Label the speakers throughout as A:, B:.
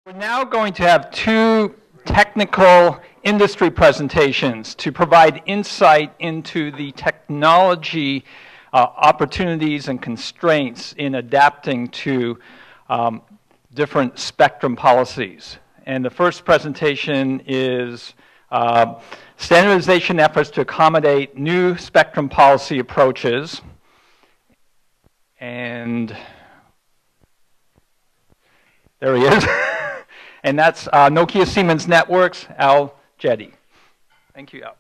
A: We're now going to have two technical industry presentations to provide insight into the technology opportunities and constraints in adapting to different spectrum policies. And the first presentation is standardization efforts to accommodate new spectrum policy approaches. And there he is. And that's Nokia Siemens Networks, Al Jetty. Thank you, Al.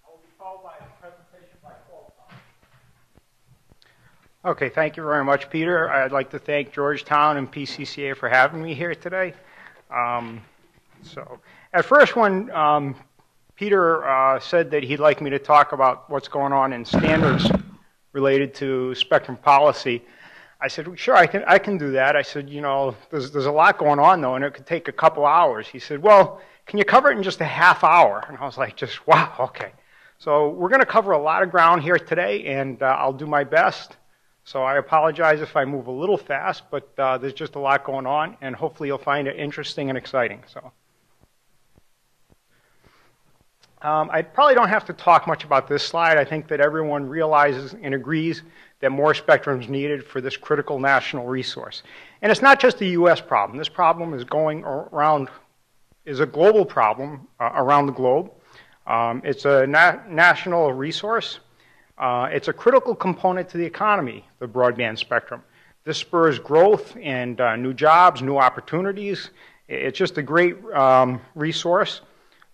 A: I will be followed by a presentation by Qualcomm.
B: Okay, thank you very much, Peter. I'd like to thank Georgetown and PCCA for having me here today. At first when Peter said that he'd like me to talk about what's going on in standards related to spectrum policy, I said, well, sure, I can do that. I said, you know, there's a lot going on, though, and it could take a couple hours. He said, well, can you cover it in just a half hour? And I was like, just, wow, okay. So we're going to cover a lot of ground here today, and I'll do my best. So I apologize if I move a little fast, but there's just a lot going on, and hopefully you'll find it interesting and exciting. So I probably don't have to talk much about this slide. I think that everyone realizes and agrees that more spectrum is needed for this critical national resource. And it's not just a US problem. This problem is going around, is a global problem around the globe. It's a national resource. It's a critical component to the economy, the broadband spectrum. This spurs growth and new jobs, new opportunities. It's just a great resource.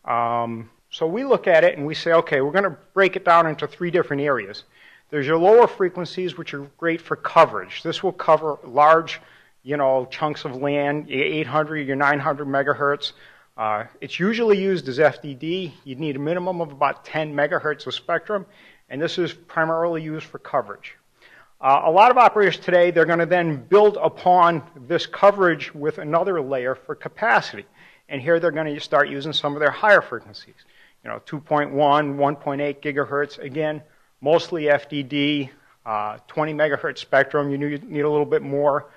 B: So we look at it and we say, okay, we're going to break it down into three different areas. There's your lower frequencies, which are great for coverage. This will cover large, you know, chunks of land, your 800, your 900 megahertz. It's usually used as FDD. You'd need a minimum of about 10 megahertz of spectrum, and this is primarily used for coverage. A lot of operators today, they're going to then build upon this coverage with another layer for capacity. And here they're going to start using some of their higher frequencies. You know, 2.1, 1.8 gigahertz, again, mostly FDD, 20 megahertz spectrum. You need a little bit more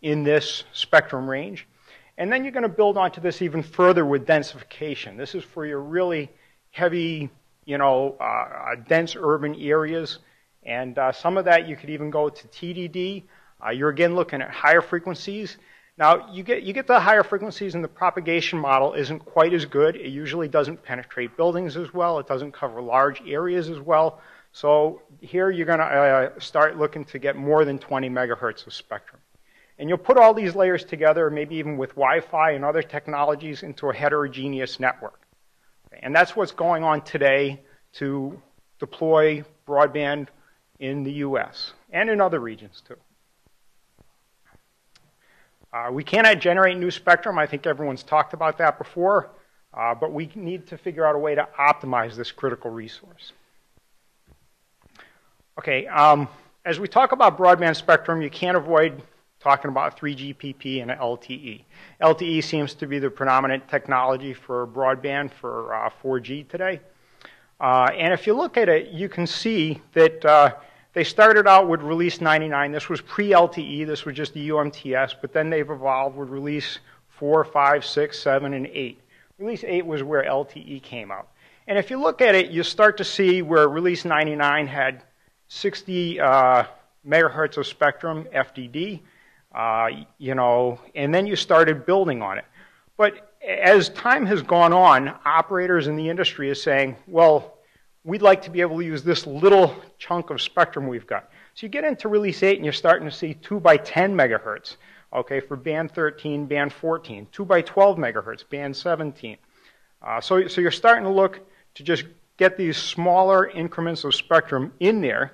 B: in this spectrum range. And then you're going to build onto this even further with densification. This is for your really heavy, you know, dense urban areas. And some of that you could even go to TDD. You're again looking at higher frequencies. Now, you get the higher frequencies and the propagation model isn't quite as good. It usually doesn't penetrate buildings as well. It doesn't cover large areas as well. So here you're going to start looking to get more than 20 megahertz of spectrum. And you'll put all these layers together, maybe even with Wi-Fi and other technologies, into a heterogeneous network. And that's what's going on today to deploy broadband in the US and in other regions too. We cannot generate new spectrum. I think everyone's talked about that before, but we need to figure out a way to optimize this critical resource. Okay, as we talk about broadband spectrum, you can't avoid talking about 3GPP and LTE. LTE seems to be the predominant technology for broadband for 4G today. And if you look at it, you can see that they started out with release 99. This was pre-LTE. This was just the UMTS. But then they've evolved with release 4, 5, 6, 7, and 8. Release 8 was where LTE came out. And if you look at it, you start to see where release 99 had 60 megahertz of spectrum, FDD, you know, and then you started building on it. But as time has gone on, operators in the industry are saying, well, we'd like to be able to use this little chunk of spectrum we've got. So you get into release 8 and you're starting to see 2 by 10 megahertz, okay, for band 13, band 14, 2 by 12 megahertz, band 17. So you're starting to look to just get these smaller increments of spectrum in there.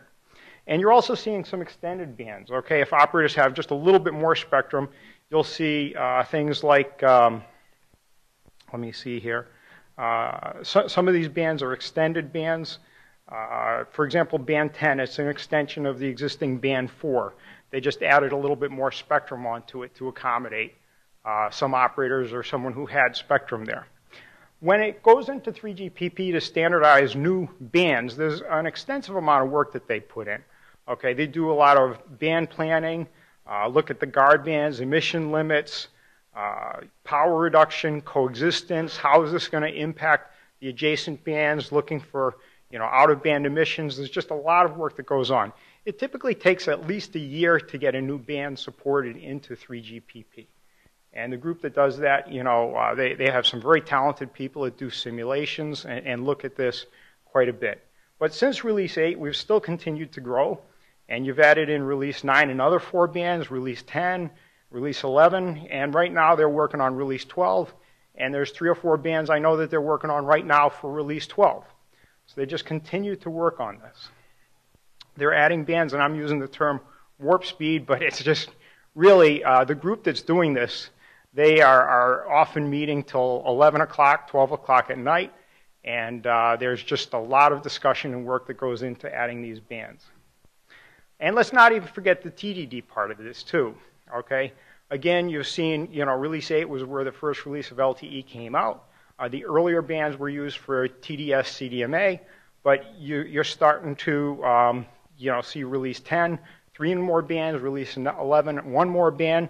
B: And you're also seeing some extended bands, okay? If operators have just a little bit more spectrum, you'll see things like, let me see here. Some of these bands are extended bands. For example, band 10, it's an extension of the existing band 4. They just added a little bit more spectrum onto it to accommodate some operators or someone who had spectrum there. When it goes into 3GPP to standardize new bands, there's an extensive amount of work that they put in. Okay, they do a lot of band planning. look at the guard bands, emission limits, power reduction, coexistence, how is this going to impact the adjacent bands, looking for out-of-band emissions. There's just a lot of work that goes on. It typically takes at least a year to get a new band supported into 3GPP. And the group that does that, they have some very talented people that do simulations and look at this quite a bit. But since Release 8, we've still continued to grow. And you've added in Release 9 another 4 bands, Release 10, Release 11, and right now they're working on Release 12. And there's 3 or 4 bands I know that they're working on right now for Release 12. So they just continue to work on this. They're adding bands, and I'm using the term warp speed, but it's just really the group that's doing this. They are often meeting till 11 o'clock, 12 o'clock at night, and there's just a lot of discussion and work that goes into adding these bands. And let's not even forget the TDD part of this too, okay? Again, you've seen, Release 8 was where the first release of LTE came out. The earlier bands were used for TDS, CDMA, but you're starting to, see Release 10, 3 more bands, Release 11, 1 more band,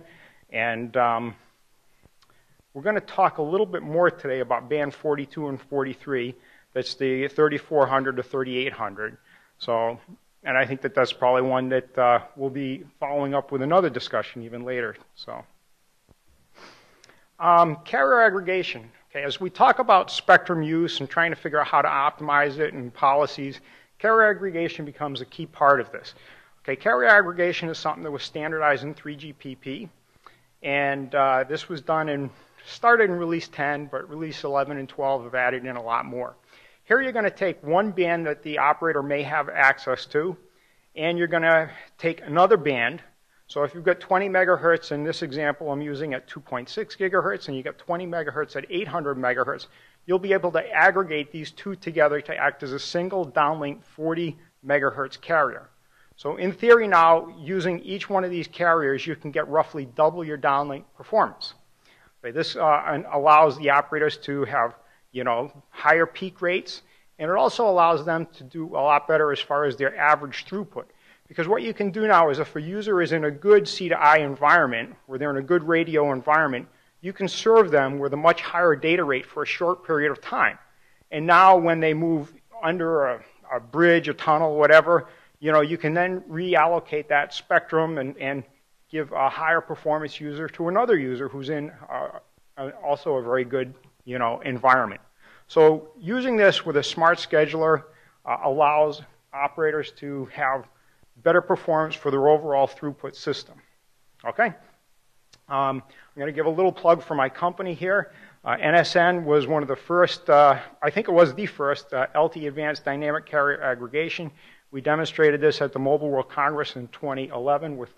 B: and we're going to talk a little bit more today about band 42 and 43. That's the 3400 to 3800. So, and I think that that's probably one that we'll be following up with another discussion even later. So, carrier aggregation. Okay, as we talk about spectrum use and trying to figure out how to optimize it and policies, carrier aggregation becomes a key part of this. Okay, carrier aggregation is something that was standardized in 3GPP, and this was done started in Release 10, but Release 11 and 12 have added in a lot more. Here you're going to take one band that the operator may have access to, and you're going to take another band. So if you've got 20 megahertz, in this example I'm using at 2.6 gigahertz, and you've got 20 megahertz at 800 megahertz, you'll be able to aggregate these two together to act as a single downlink 40 megahertz carrier. So in theory now, using each one of these carriers, you can get roughly double your downlink performance. Okay, this allows the operators to have, higher peak rates, and it also allows them to do a lot better as far as their average throughput. Because what you can do now is if a user is in a good C2I environment, where they're in a good radio environment, you can serve them with a much higher data rate for a short period of time. And now when they move under a bridge, a tunnel, whatever, you can then reallocate that spectrum and give a higher performance user to another user who's in also a very good, environment. So using this with a smart scheduler allows operators to have better performance for their overall throughput system. Okay? I'm going to give a little plug for my company here. NSN was one of the first, I think it was the first, LTE Advanced Dynamic Carrier Aggregation. We demonstrated this at the Mobile World Congress in 2011 with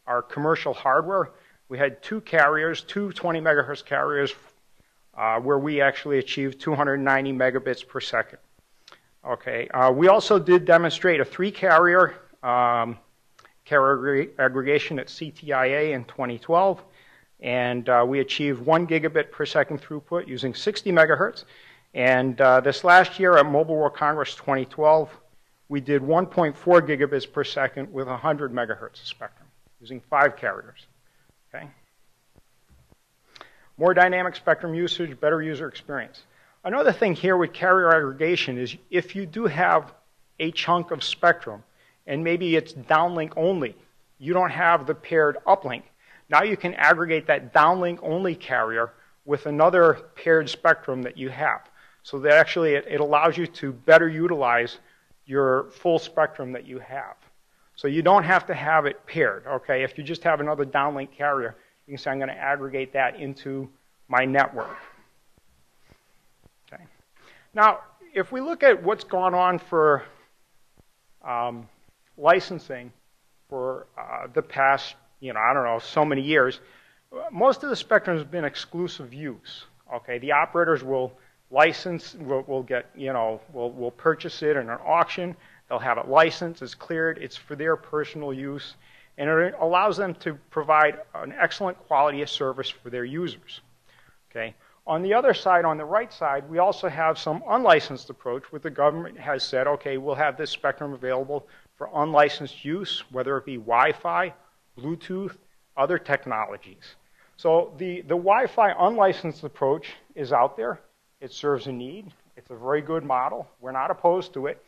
B: our commercial hardware. We had 2 carriers, 2 20 megahertz carriers, where we actually achieved 290 megabits per second. Okay, we also did demonstrate a 3-carrier carrier aggregation at CTIA in 2012, and we achieved 1 gigabit per second throughput using 60 megahertz. And this last year at Mobile World Congress 2012, we did 1.4 gigabits per second with 100 megahertz of spectrum using 5 carriers. Okay. More dynamic spectrum usage, better user experience. Another thing here with carrier aggregation is if you do have a chunk of spectrum and maybe it's downlink only, you don't have the paired uplink, now you can aggregate that downlink only carrier with another paired spectrum that you have. So that actually it allows you to better utilize your full spectrum that you have. So you don't have to have it paired, okay? If you just have another downlink carrier, you can say I'm going to aggregate that into my network. Okay. Now, if we look at what's gone on for licensing for the past, I don't know, so many years, most of the spectrum has been exclusive use. Okay, the operators will license, will get, will purchase it in an auction. They'll have it licensed, it's cleared, it's for their personal use, and it allows them to provide an excellent quality of service for their users. Okay. On the other side, on the right side, we also have some unlicensed approach where the government has said, okay, we'll have this spectrum available for unlicensed use, whether it be Wi-Fi, Bluetooth, other technologies. So the Wi-Fi unlicensed approach is out there. It serves a need. It's a very good model. We're not opposed to it.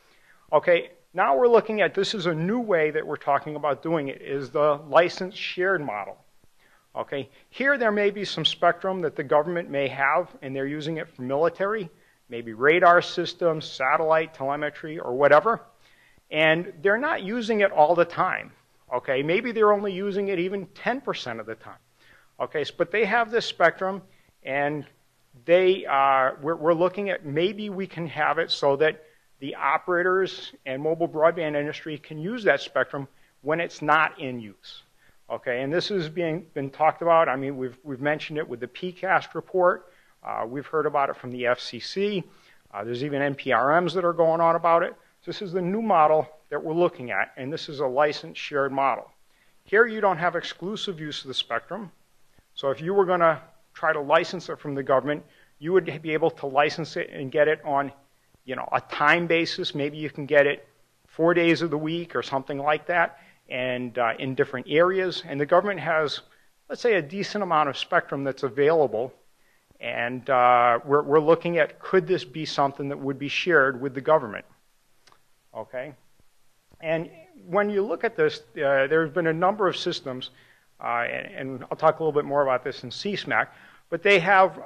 B: Okay, now we're looking at, this is a new way that we're talking about doing it, is the license shared model. Okay, here there may be some spectrum that the government may have, and they're using it for military, maybe radar systems, satellite telemetry, or whatever. And they're not using it all the time. Okay, maybe they're only using it even 10% of the time. Okay, but they have this spectrum, and we're looking at maybe we can have it so that the operators and mobile broadband industry can use that spectrum when it's not in use. Okay, and this has been talked about. I mean, we've mentioned it with the PCAST report. We've heard about it from the FCC. There's even NPRMs that are going on about it. So this is the new model that we're looking at, and this is a license shared model. Here you don't have exclusive use of the spectrum. So if you were going to try to license it from the government, you would be able to license it and get it on, a time basis. Maybe you can get it 4 days of the week or something like that, and in different areas. And the government has, let's say, a decent amount of spectrum that's available. And we're looking at, could this be something that would be shared with the government? Okay. And when you look at this, there's been a number of systems, and I'll talk a little bit more about this in CSMAC, but they have,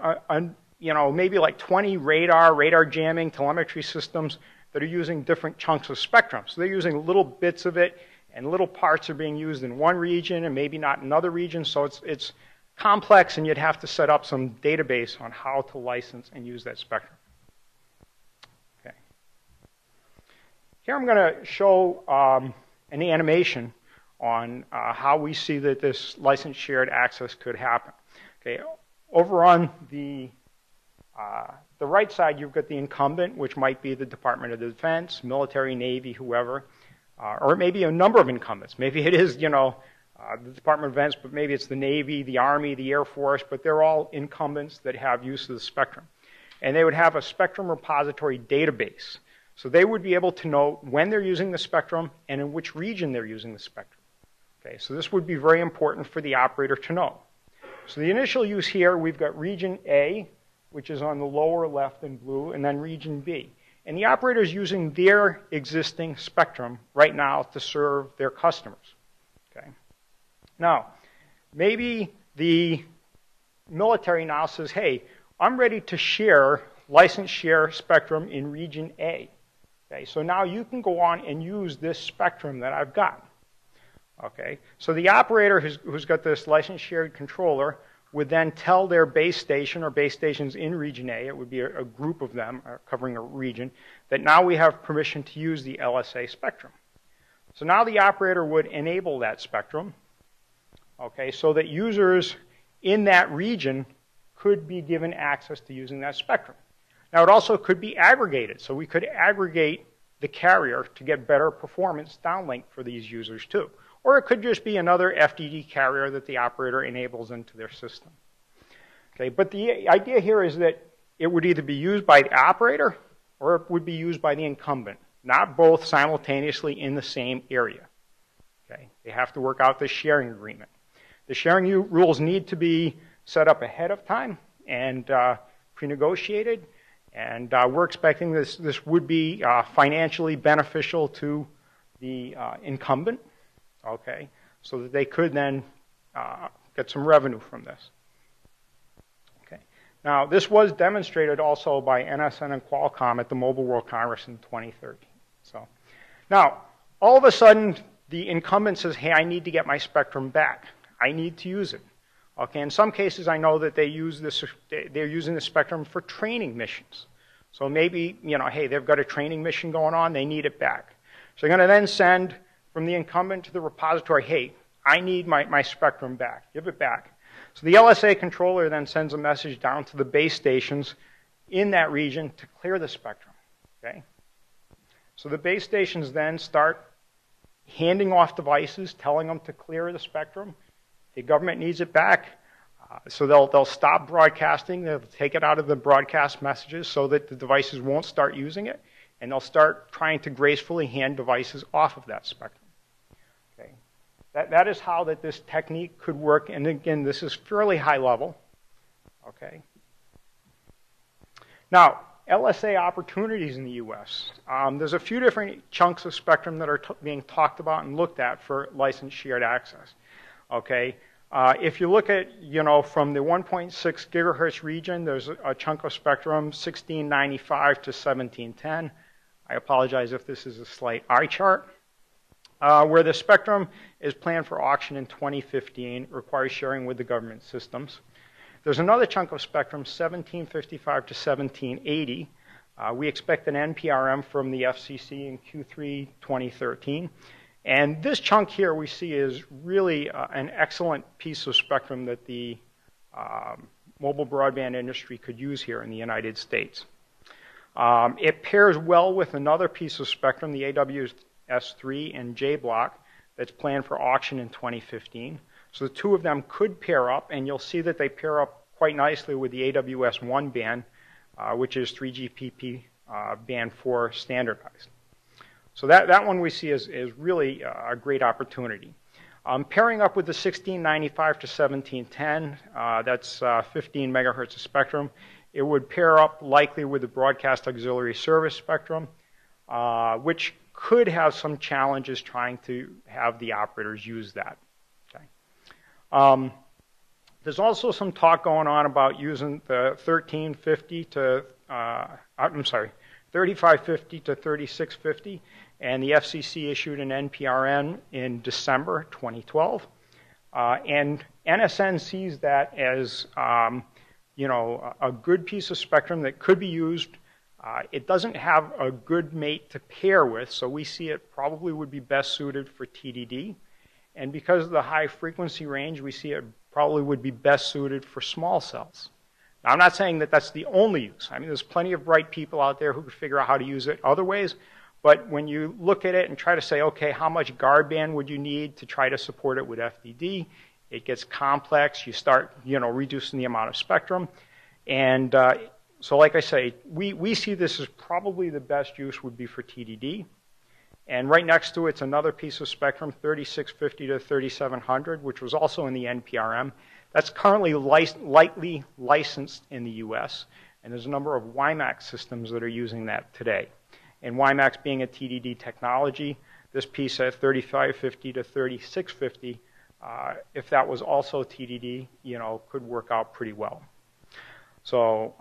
B: maybe like 20 radar jamming telemetry systems that are using different chunks of spectrum. So they're using little bits of it, and little parts are being used in one region and maybe not in another region. So it's complex, and you'd have to set up some database on how to license and use that spectrum. Okay. Here I'm going to show an animation on how we see that this license shared access could happen. Okay, over on the right side, you've got the incumbent, which might be the Department of Defense, military, Navy, whoever, or it may be a number of incumbents. Maybe it is, the Department of Defense, but maybe it's the Navy, the Army, the Air Force, but they're all incumbents that have use of the spectrum. And they would have a spectrum repository database. So they would be able to know when they're using the spectrum and in which region they're using the spectrum. Okay, so this would be very important for the operator to know. So the initial use here, we've got region A, which is on the lower left in blue, and then region B. And the operator is using their existing spectrum right now to serve their customers. Okay. Now, maybe the military now says, hey, I'm ready to share, license share spectrum in region A. Okay, so now you can go on and use this spectrum that I've got. Okay, so the operator who's got this license shared controller would then tell their base station or base stations in region A, it would be a group of them covering a region, that now we have permission to use the LSA spectrum. So now the operator would enable that spectrum, okay, so that users in that region could be given access to using that spectrum. Now it also could be aggregated, so we could aggregate the carrier to get better performance downlink for these users too. Or it could just be another FDD carrier that the operator enables into their system. Okay, but the idea here is that it would either be used by the operator or it would be used by the incumbent, not both simultaneously in the same area. Okay, they have to work out the sharing agreement. The sharing rules need to be set up ahead of time and pre-negotiated, and we're expecting this would be financially beneficial to the incumbent. Okay, so that they could then get some revenue from this. Okay, now this was demonstrated also by NSN and Qualcomm at the Mobile World Congress in 2013. So, now all of a sudden the incumbent says, "Hey, I need to get my spectrum back. I need to use it." Okay, in some cases I know that they use this. They're using the spectrum for training missions. So maybe hey, they've got a training mission going on. They need it back. So they're going to then send from the incumbent to the repository, hey, I need my spectrum back. Give it back. So the LSA controller then sends a message down to the base stations in that region to clear the spectrum. Okay? So the base stations then start handing off devices, telling them to clear the spectrum. The government needs it back. So they'll stop broadcasting. They'll take it out of the broadcast messages so that the devices won't start using it. And they'll start trying to gracefully hand devices off of that spectrum. Okay. That is how this technique could work. And again, this is fairly high level. Okay. Now, LSA opportunities in the U.S. There's a few different chunks of spectrum that are being talked about and looked at for licensed shared access. Okay. If you look at, from the 1.6 gigahertz region, there's a chunk of spectrum, 1695 to 1710. I apologize if this is a slight eye chart. Where the spectrum is planned for auction in 2015, requires sharing with the government systems. There's another chunk of spectrum, 1755 to 1780. We expect an NPRN from the FCC in Q3 2013. And this chunk here we see is really an excellent piece of spectrum that the mobile broadband industry could use here in the United States. It pairs well with another piece of spectrum, the AWS3 and J block, that's planned for auction in 2015. So the two of them could pair up, and you'll see that they pair up quite nicely with the AWS1 band, which is 3GPP band 4 standardized. So that one we see is really a great opportunity. Pairing up with the 1695 to 1710, that's 15 megahertz of spectrum. It would pair up likely with the broadcast auxiliary service spectrum, which could have some challenges trying to have the operators use that. Okay. There's also some talk going on about using the 3550 to 3650, and the FCC issued an NPRN in December 2012. And NSN sees that as a good piece of spectrum that could be used. It doesn't have a good mate to pair with, so we see it probably would be best suited for TDD. And because of the high frequency range, we see it probably would be best suited for small cells. Now, I'm not saying that that's the only use. I mean, there's plenty of bright people out there who could figure out how to use it other ways. But when you look at it and try to say, okay, how much guard band would you need to try to support it with FDD? It gets complex. You start, reducing the amount of spectrum. And so like I say, we see this as probably the best use would be for TDD. And right next to it's another piece of spectrum, 3650 to 3700, which was also in the NPRM. That's currently lightly licensed in the US. And there's a number of WiMAX systems that are using that today. And WiMAX being a TDD technology, this piece at 3550 to 3650, if that was also TDD, could work out pretty well. So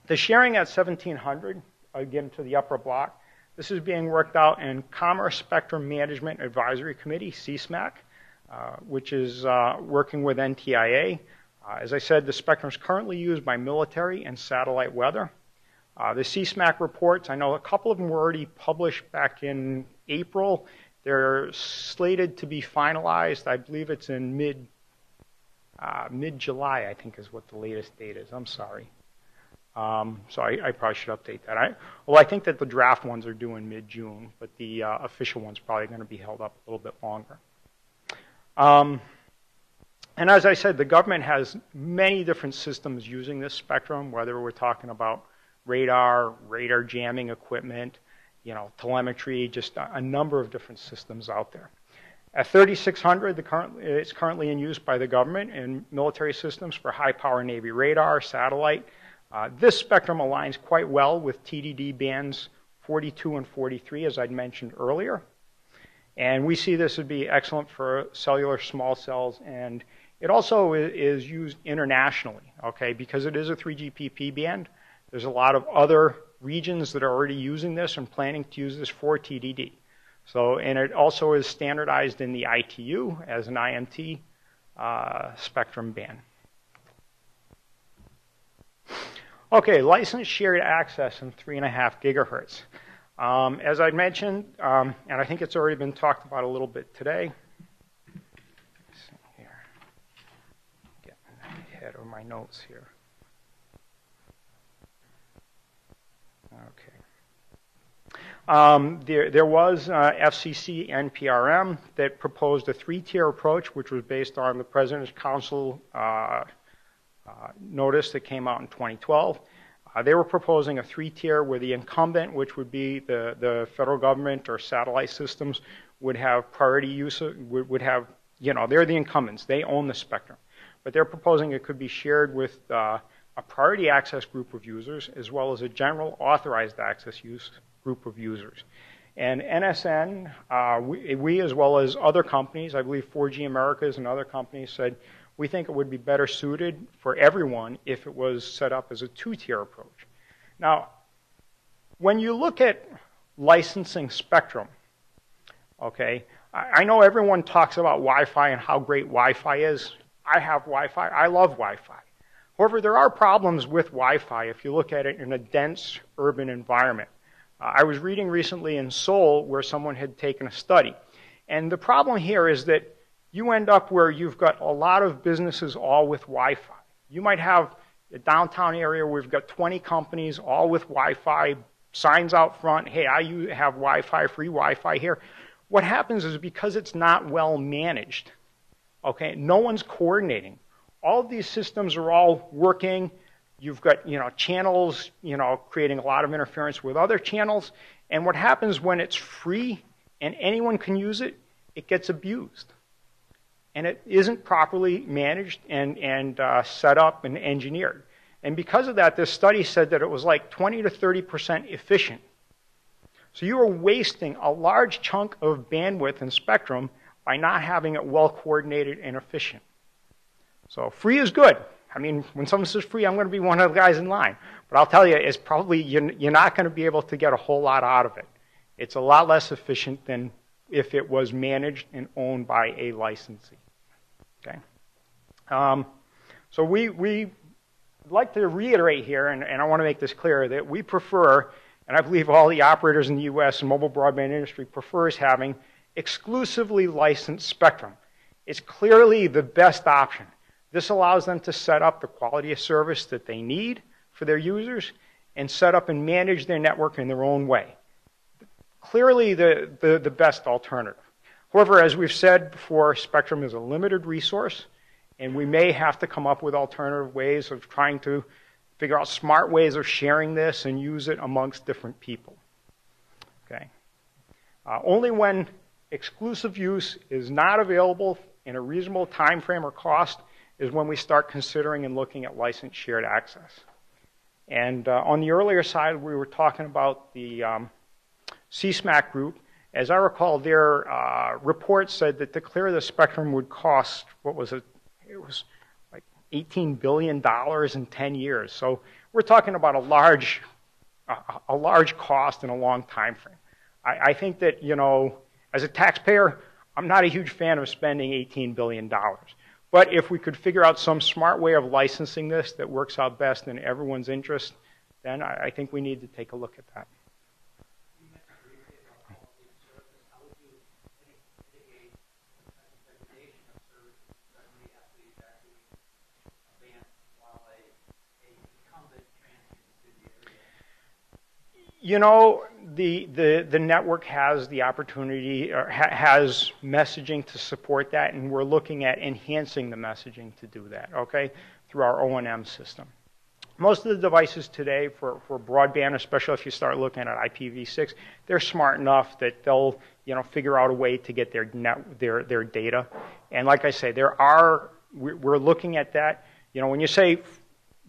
B: the sharing at 1700, again to the upper block, this is being worked out in Commerce Spectrum Management Advisory Committee, CSMAC, which is working with NTIA. As I said, the spectrum is currently used by military and satellite weather. The CSMAC reports, I know a couple of them were already published back in April. They're slated to be finalized. I believe it's in mid-July, I think is what the latest date is. I'm sorry. So I probably should update that. I think that the draft ones are due in mid-June, but the official one's probably going to be held up a little bit longer. And as I said, the government has many different systems using this spectrum, whether we're talking about radar jamming equipment, telemetry, just a number of different systems out there. At 3600, it's currently in use by the government in military systems for high-power Navy radar, satellite. This spectrum aligns quite well with TDD bands 42 and 43, as I'd mentioned earlier. And we see this would be excellent for cellular small cells, and it also is used internationally, okay, because it is a 3GPP band. There's a lot of other regions that are already using this and planning to use this for TDD. So, and it also is standardized in the ITU as an IMT spectrum band. Okay, licensed shared access in 3.5 gigahertz. As I mentioned, and I think it's already been talked about a little bit today. Let's see here. Get ahead of my notes here. Okay. There was FCC NPRM that proposed a 3-tier approach, which was based on the President's Council notice that came out in 2012. They were proposing a 3-tier where the incumbent, which would be the federal government or satellite systems, would have priority use, would have, you know, they're the incumbents. They own the spectrum. But they're proposing it could be shared with a priority access group of users as well as a general authorized access use group of users. And NSN, we as well as other companies, I believe 4G Americas and other companies said, we think it would be better suited for everyone if it was set up as a two-tier approach. Now, when you look at licensing spectrum, okay, I know everyone talks about Wi-Fi and how great Wi-Fi is. I have Wi-Fi. I love Wi-Fi. However, there are problems with Wi-Fi if you look at it in a dense urban environment. I was reading recently in Seoul where someone had taken a study. And the problem here is that you end up where you've got a lot of businesses all with Wi-Fi. You might have a downtown area where we've got 20 companies all with Wi-Fi, signs out front, hey, I have Wi-Fi, free Wi-Fi here. What happens is because it's not well managed, okay, no one's coordinating. All of these systems are all working. You've got, you know, channels, you know, creating a lot of interference with other channels. And what happens when it's free and anyone can use it, it gets abused. And it isn't properly managed and set up and engineered. And because of that, this study said that it was like 20 to 30% efficient. So you are wasting a large chunk of bandwidth and spectrum by not having it well coordinated and efficient. So free is good. I mean, when someone says free, I'm going to be one of the guys in line. But I'll tell you, it's probably, you're not going to be able to get a whole lot out of it. It's a lot less efficient than if it was managed and owned by a licensee. Okay? So we like to reiterate here, and I want to make this clear, that we prefer, and I believe all the operators in the US and mobile broadband industry prefers having exclusively licensed spectrum. It's clearly the best option. This allows them to set up the quality of service that they need for their users and set up and manage their network in their own way. Clearly the best alternative. However, as we've said before, spectrum is a limited resource, and we may have to come up with alternative ways of trying to figure out smart ways of sharing this and use it amongst different people. Okay. Only when exclusive use is not available in a reasonable time frame or cost is when we start considering and looking at licensed shared access. And on the earlier side, we were talking about the CSMAC group. As I recall, their report said that to clear the spectrum would cost, what was it? It was like $18 billion in 10 years. So we're talking about a large cost in a long time frame. I think that, you know, as a taxpayer, I'm not a huge fan of spending $18 billion. But if we could figure out some smart way of licensing this that works out best in everyone's interest, then I think we need to take a look at that. You know, the network has the opportunity, or has messaging to support that, and we're looking at enhancing the messaging to do that, okay, through our O&M system. Most of the devices today for broadband, especially if you start looking at IPv6, they're smart enough that they'll, you know, figure out a way to get their data. And like I say, we're looking at that. You know, when you say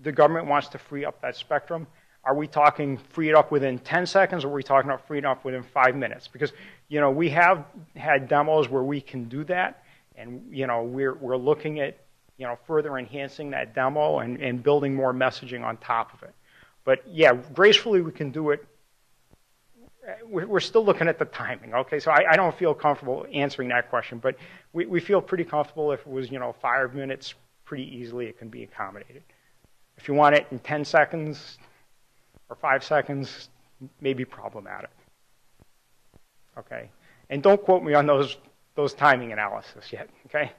B: the government wants to free up that spectrum, are we talking free it up within 10 seconds, or are we talking about freeing it up within 5 minutes? Because, you know, we have had demos where we can do that, and, you know, we're looking at, you know, further enhancing that demo and building more messaging on top of it. But yeah, gracefully we can do it. We're still looking at the timing, okay? So I don't feel comfortable answering that question, but we feel pretty comfortable if it was, you know, 5 minutes, pretty easily it can be accommodated. If you want it in 10 seconds, or 5 seconds, may be problematic. Okay? And don't quote me on those timing analysis yet, okay?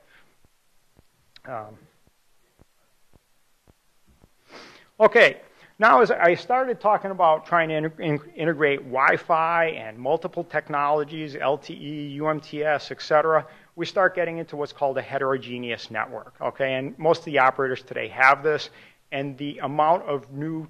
B: Okay, now as I started talking about trying to integrate Wi-Fi and multiple technologies, LTE, UMTS, etc., we start getting into what's called a heterogeneous network, okay? And most of the operators today have this. and the amount of new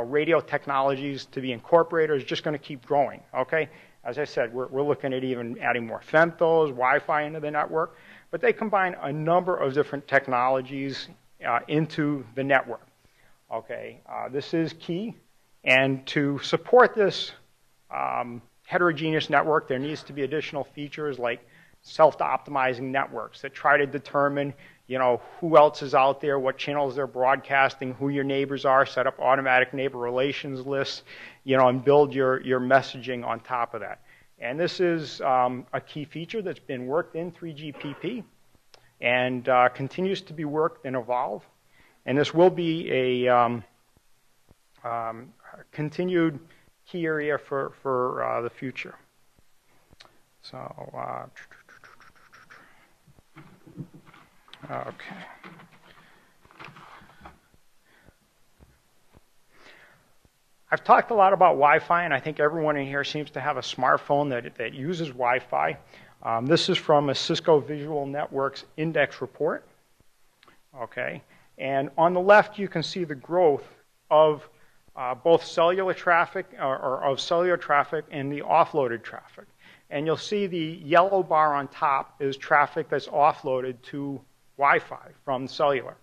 B: radio technologies to be incorporated is just going to keep growing, okay? As I said, we're looking at even adding more femtos, Wi-Fi into the network, but they combine a number of different technologies into the network, okay? This is key, and to support this heterogeneous network, there needs to be additional features like self-optimizing networks that try to determine, who else is out there, what channels they're broadcasting, who your neighbors are, set up automatic neighbor relations lists, and build your messaging on top of that. And this is a key feature that's been worked in 3GPP and continues to be worked and evolved. And this will be a continued key area for the future. So, okay. I've talked a lot about Wi-Fi, and I think everyone in here seems to have a smartphone that uses Wi-Fi. This is from a Cisco Visual Networks Index report. Okay, and on the left you can see the growth of both cellular traffic, or of cellular traffic, and the offloaded traffic. And you'll see the yellow bar on top is traffic that's offloaded to Wi-Fi from cellular.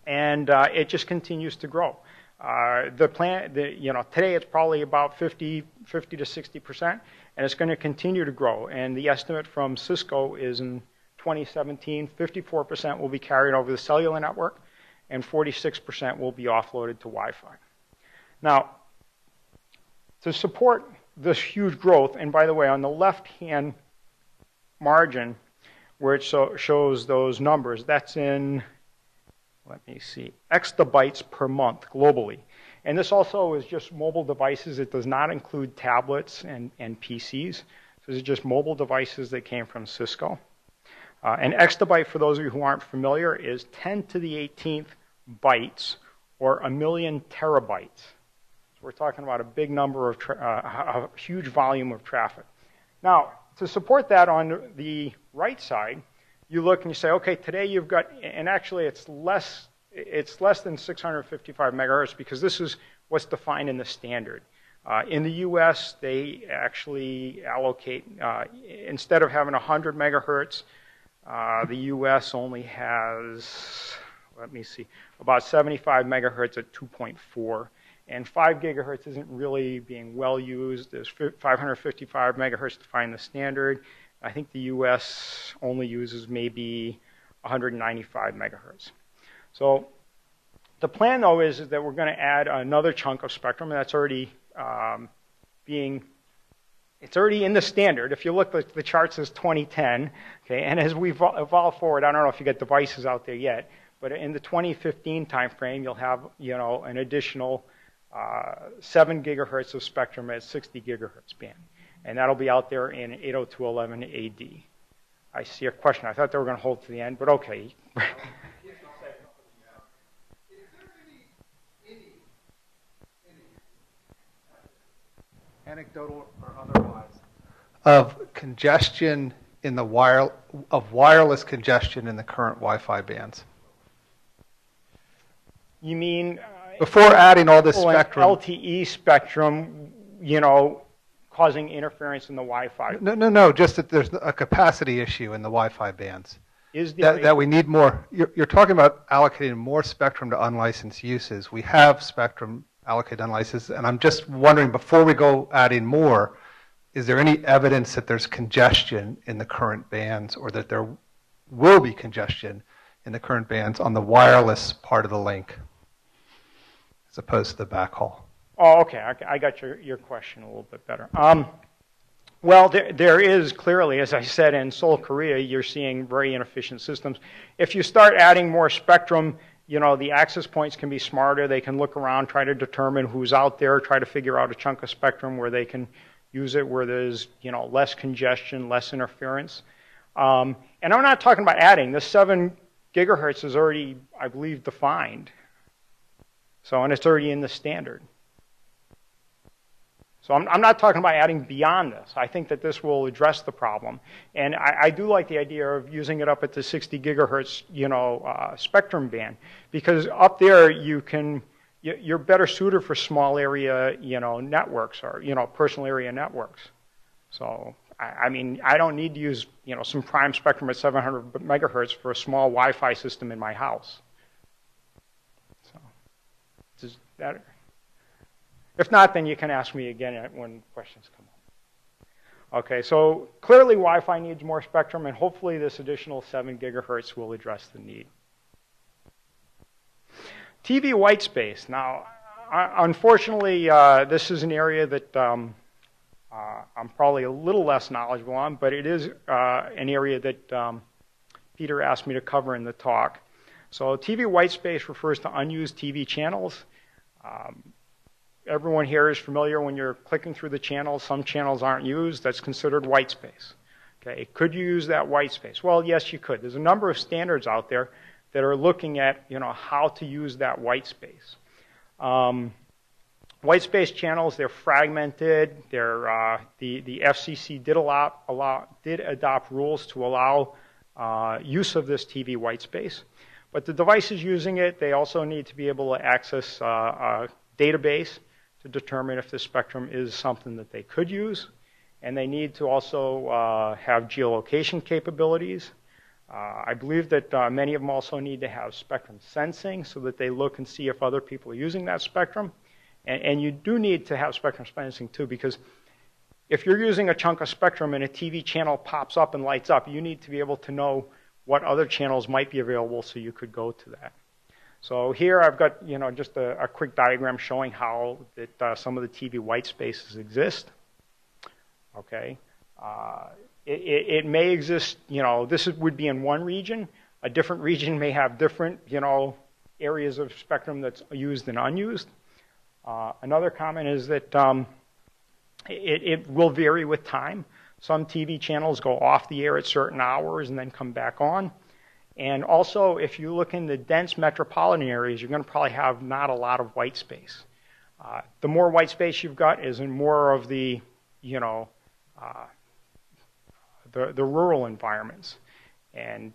B: And it just continues to grow. Today it's probably about 50 to 60%, and it's going to continue to grow. And the estimate from Cisco is in 2017, 54% will be carried over the cellular network, and 46% will be offloaded to Wi-Fi. Now, to support this huge growth, and by the way, on the left-hand margin, where it shows those numbers, that's in, let me see, exabytes per month globally. And this also is just mobile devices. It does not include tablets and PCs. So this is just mobile devices that came from Cisco. An exabyte, for those of you who aren't familiar, is 10 to the 18th bytes, or 1,000,000 terabytes. So we're talking about a big number of, a huge volume of traffic. Now, to support that on the right side, you look and you say, okay, today you've got, and actually it's less than 655 megahertz, because this is what's defined in the standard. In the US, they actually allocate, instead of having 100 megahertz, the US only has, let me see, about 75 megahertz at 2.4. And 5 gigahertz isn't really being well used. There's 555 megahertz defined in the standard. I think the US only uses maybe 195 megahertz. So the plan, though, is that we're going to add another chunk of spectrum, and that's already it's already in the standard. If you look, the chart says 2010, okay, and as we've evolved forward, I don't know if you got devices out there yet, but in the 2015 timeframe, you'll have, an additional 7 gigahertz of spectrum at 60 gigahertz band. And that'll be out there in 802.11 AD. I see a question. I thought they were going to hold to the end, but okay.
C: Anecdotal or otherwise, of congestion in the wireless congestion in the current Wi-Fi bands?
B: You mean
C: before adding all this spectrum?
B: LTE spectrum, causing interference in the Wi-Fi.
C: No. Just that there's a capacity issue in the Wi-Fi bands.
B: Is there
C: that we need more? You're talking about allocating more spectrum to unlicensed uses. We have spectrum allocated unlicensed, and I'm just wondering, before we go adding more, is there any evidence that there's congestion in the current bands, or that there will be congestion in the current bands on the wireless part of the link, as opposed to the backhaul?
B: Oh, okay. I got your question a little bit better. Well, there is clearly, as I said, in Seoul, Korea, you're seeing very inefficient systems. If you start adding more spectrum, the access points can be smarter. They can look around, try to determine who's out there, try to figure out a chunk of spectrum where they can use it, where there's, less congestion, less interference. And I'm not talking about adding. This 7 gigahertz is already, I believe, defined. So, and it's already in the standard. So I'm not talking about adding beyond this. I think that this will address the problem. And I do like the idea of using it up at the 60 gigahertz, spectrum band, because up there you're better suited for small area, networks or, personal area networks. So, I mean, I don't need to use, some prime spectrum at 700 megahertz for a small Wi-Fi system in my house. So, does that... If not, then you can ask me again when questions come up. Okay, so clearly Wi-Fi needs more spectrum, and hopefully this additional 7 gigahertz will address the need. TV white space. Now, unfortunately, this is an area that I'm probably a little less knowledgeable on, but it is an area that Peter asked me to cover in the talk. So TV white space refers to unused TV channels. Everyone here is familiar when you're clicking through the channels, some channels aren't used, that's considered white space. Okay, could you use that white space? Well, yes, you could. There's a number of standards out there that are looking at, how to use that white space. White space channels, they're fragmented. They're, the FCC did adopt rules to allow use of this TV white space. But the devices using it, they also need to be able to access a database to determine if the spectrum is something that they could use. And they need to also have geolocation capabilities. I believe that many of them also need to have spectrum sensing so that they look and see if other people are using that spectrum. And you do need to have spectrum sensing too, because if you're using a chunk of spectrum and a TV channel pops up and lights up, you need to be able to know what other channels might be available so you could go to that. So here I've got, just a quick diagram showing how that some of the TV white spaces exist. Okay, it may exist. This would be in one region. A different region may have different, areas of spectrum that's used and unused. Another comment is that it will vary with time. Some TV channels go off the air at certain hours and then come back on. And also, if you look in the dense metropolitan areas, you're going to probably have not a lot of white space. The more white space you've got is in more of the, the rural environments. And,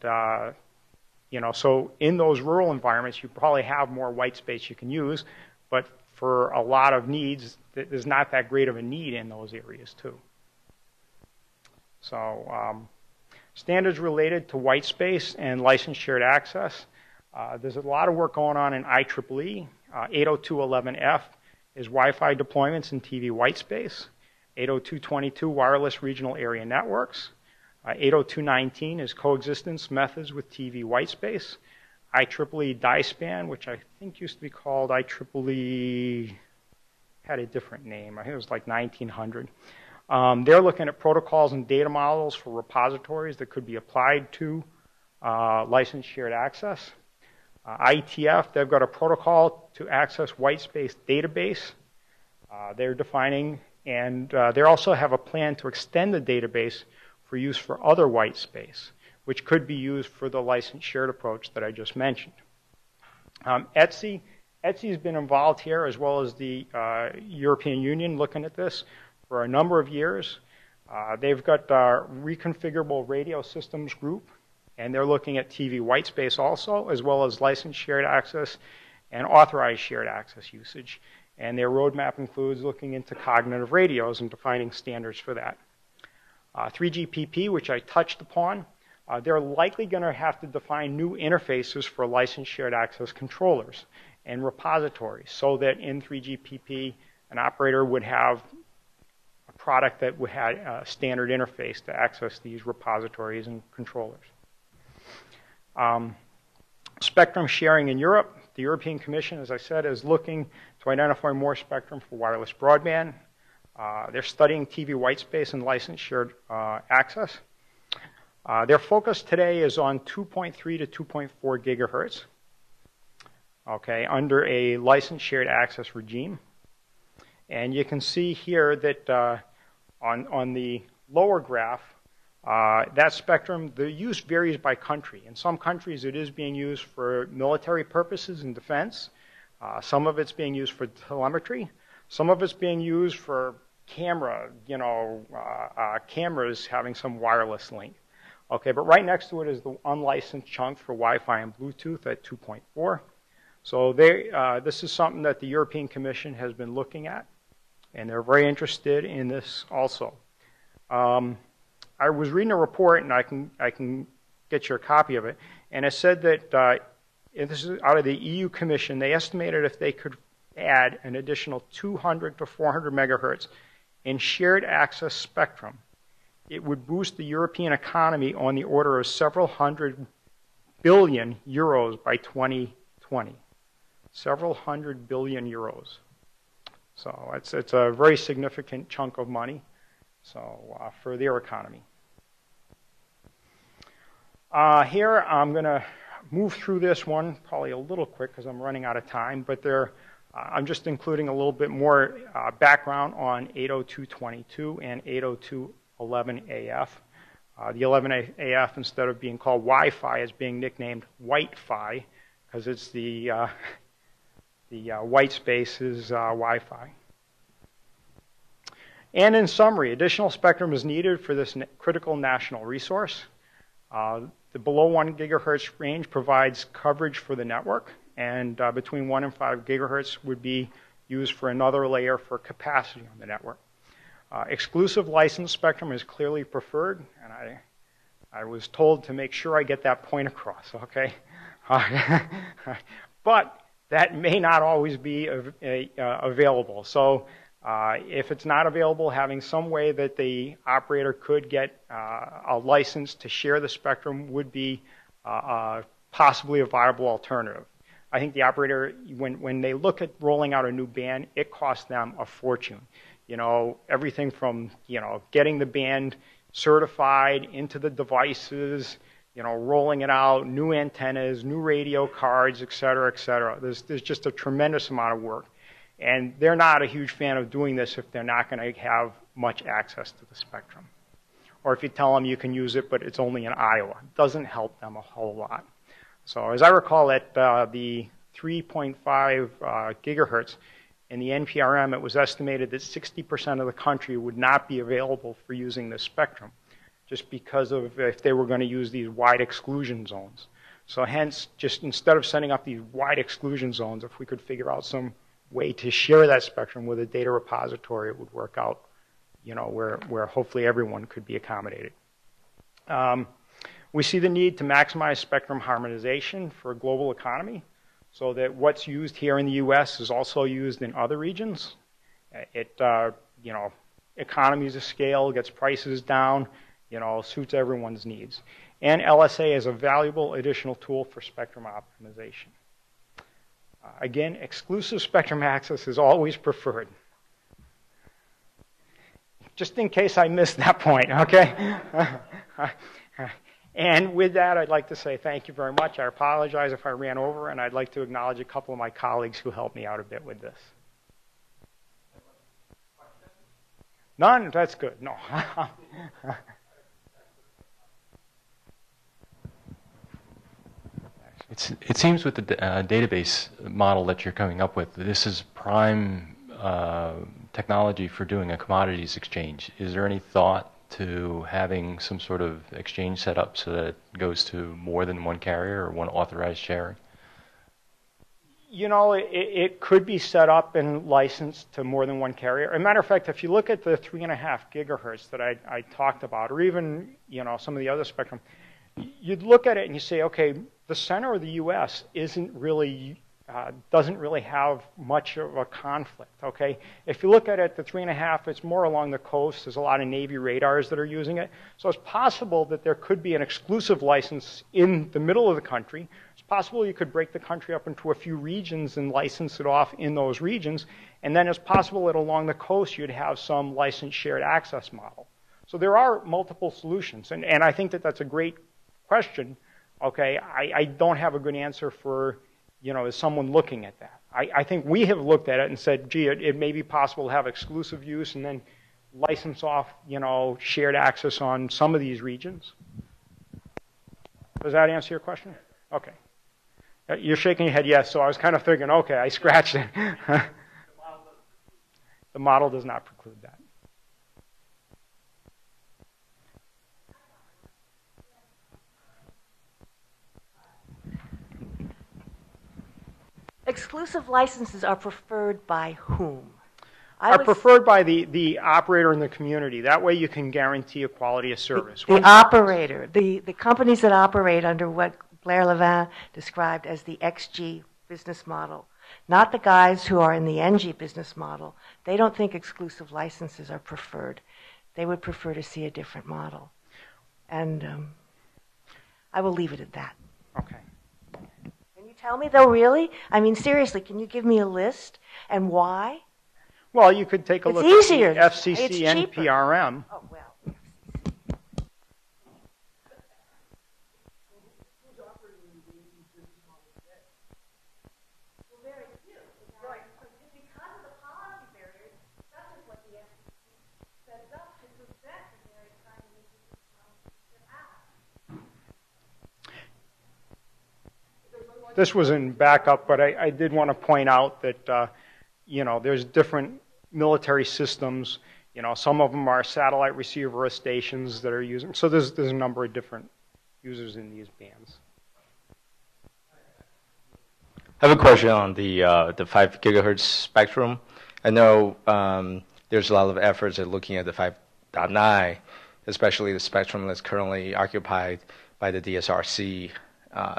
B: so in those rural environments, you probably have more white space you can use. But for a lot of needs, there's not that great of a need in those areas, too. So, standards related to white space and license shared access. There's a lot of work going on in IEEE. 802.11f is Wi-Fi deployments in TV white space. 802.22 wireless regional area networks. 802.19 is coexistence methods with TV white space. IEEE DISPAN, which I think used to be called IEEE, had a different name. I think it was like 1900. They're looking at protocols and data models for repositories that could be applied to license shared access. IETF, they've got a protocol to access white space database. They're defining, and they also have a plan to extend the database for use for other white space, which could be used for the license shared approach that I just mentioned. ETSI has been involved here, as well as the European Union, looking at this for a number of years. They've got reconfigurable radio systems group, and they're looking at TV white space also, as well as license shared access and authorized shared access usage. And their roadmap includes looking into cognitive radios and defining standards for that. 3GPP, which I touched upon, they're likely going to have to define new interfaces for license shared access controllers and repositories, so that in 3GPP, an operator would have product that would have a standard interface to access these repositories and controllers. Spectrum sharing in Europe. The European Commission, as I said, is looking to identify more spectrum for wireless broadband. They're studying TV white space and license shared access. Their focus today is on 2.3 to 2.4 gigahertz, okay, under a license shared access regime. And you can see here that on the lower graph, that spectrum, the use varies by country. In some countries, it is being used for military purposes and defense. Some of it's being used for telemetry. Some of it's being used for camera, cameras having some wireless link. Okay, but right next to it is the unlicensed chunk for Wi-Fi and Bluetooth at 2.4. So this is something that the European Commission has been looking at, and they're very interested in this also. I was reading a report, and I can get you a copy of it, and it said that this is out of the EU Commission. They estimated if they could add an additional 200 to 400 megahertz in shared access spectrum, it would boost the European economy on the order of several hundred billion euros by 2020. Several hundred billion euros. So it's a very significant chunk of money for their economy. Here I'm going to move through this one probably a little quick because I'm running out of time, but I'm just including a little bit more background on 802.22 and 802.11af. The 11af, instead of being called Wi-Fi, is being nicknamed White-Fi because it's the white space is Wi-Fi. And in summary, additional spectrum is needed for this critical national resource. The below 1 gigahertz range provides coverage for the network, and between 1 and 5 gigahertz would be used for another layer for capacity on the network. Exclusive licensed spectrum is clearly preferred, and I was told to make sure I get that point across, okay? But that may not always be available. So if it's not available, having some way that the operator could get a license to share the spectrum would be possibly a viable alternative. I think the operator, when they look at rolling out a new band, it costs them a fortune. Everything from, getting the band certified into the devices, rolling it out, new antennas, new radio cards, et cetera, et cetera. There's just a tremendous amount of work. And they're not a huge fan of doing this if they're not going to have much access to the spectrum. Or if you tell them you can use it, but it's only in Iowa. It doesn't help them a whole lot. So as I recall, at the 3.5 gigahertz in the NPRN, it was estimated that 60% of the country would not be available for using this spectrum, just because of if they were going to use these wide exclusion zones. So hence, just instead of setting up these wide exclusion zones, if we could figure out some way to share that spectrum with a data repository, it would work out, where hopefully everyone could be accommodated. We see the need to maximize spectrum harmonization for a global economy so that what's used here in the US is also used in other regions. It, economies of scale, gets prices down, suits everyone's needs. And LSA is a valuable additional tool for spectrum optimization. Again, exclusive spectrum access is always preferred. Just in case I missed that point, okay? And with that, I'd like to say thank you very much. I apologize if I ran over, and I'd like to acknowledge a couple of my colleagues who helped me out a bit with this. None? That's good. No.
D: It seems with the database model that you're coming up with, this is prime technology for doing a commodities exchange. Is there any thought to having some sort of exchange set up so that it goes to more than one carrier or one authorized sharing?
B: It could be set up and licensed to more than one carrier. As a matter of fact, if you look at the 3.5 gigahertz that I talked about, or even some of the other spectrum, you'd look at it and you say, okay, the center of the U.S. doesn't really have much of a conflict, okay? If you look at it, the 3.5, it's more along the coast. There's a lot of Navy radars that are using it. So it's possible that there could be an exclusive license in the middle of the country. It's possible you could break the country up into a few regions and license it off in those regions. And then it's possible that along the coast you'd have some licensed shared access model. So there are multiple solutions. And I think that that's a great question. Okay, I don't have a good answer for, is someone looking at that? I think we have looked at it and said, gee, it may be possible to have exclusive use and then license off, shared access on some of these regions. Does that answer your question? Okay. You're shaking your head yes, so I was kind of thinking, okay, I scratched it. The model does not preclude that.
E: Exclusive licenses are preferred by whom?
B: Are preferred by the operator in the community. That way you can guarantee a quality of service.
E: The operator, the companies that operate under what Blair Levin described as the XG business model, not the guys who are in the NG business model. They don't think exclusive licenses are preferred. They would prefer to see a different model. And I will leave it at that.
B: Okay.
E: Can you tell me, though, really? I mean, seriously, can you give me a list and why?
B: Well, you could take a look at the FCC NPRM.
E: Oh, well.
B: This was in backup, but I did want to point out that, you know, there's different military systems. You know, some of them are satellite receiver stations that are using. So there's a number of different users in these bands.
F: I have a question on the 5 gigahertz spectrum. I know there's a lot of efforts at looking at the 5.9, especially the spectrum that's currently occupied by the DSRC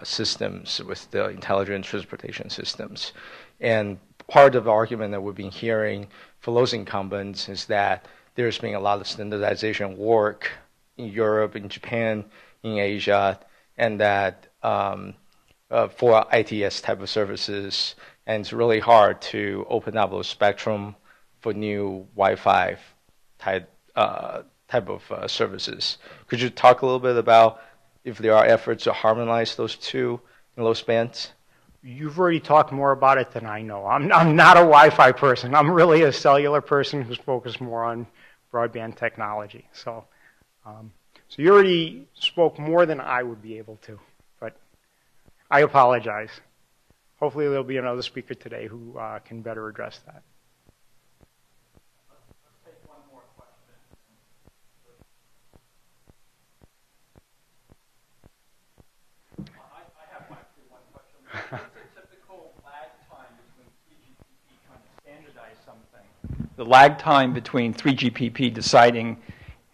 F: systems with the intelligent transportation systems. And part of the argument that we've been hearing for those incumbents is that there's been a lot of standardization work in Europe, in Japan, in Asia, and that for ITS type of services, and it's really hard to open up those spectrum for new Wi-Fi type of services. Could you talk a little bit about if there are efforts to harmonize those two in those bands?
B: You've already talked more about it than I know. I'm not a Wi-Fi person. I'm really a cellular person who's focused more on broadband technology. So, so you already spoke more than I would be able to, but I apologize. Hopefully there'll be another speaker today who can better address that.
A: Let's take one more question. I have one question. What's the typical lag time between 3GPP trying to standardize something? The lag time between 3GPP deciding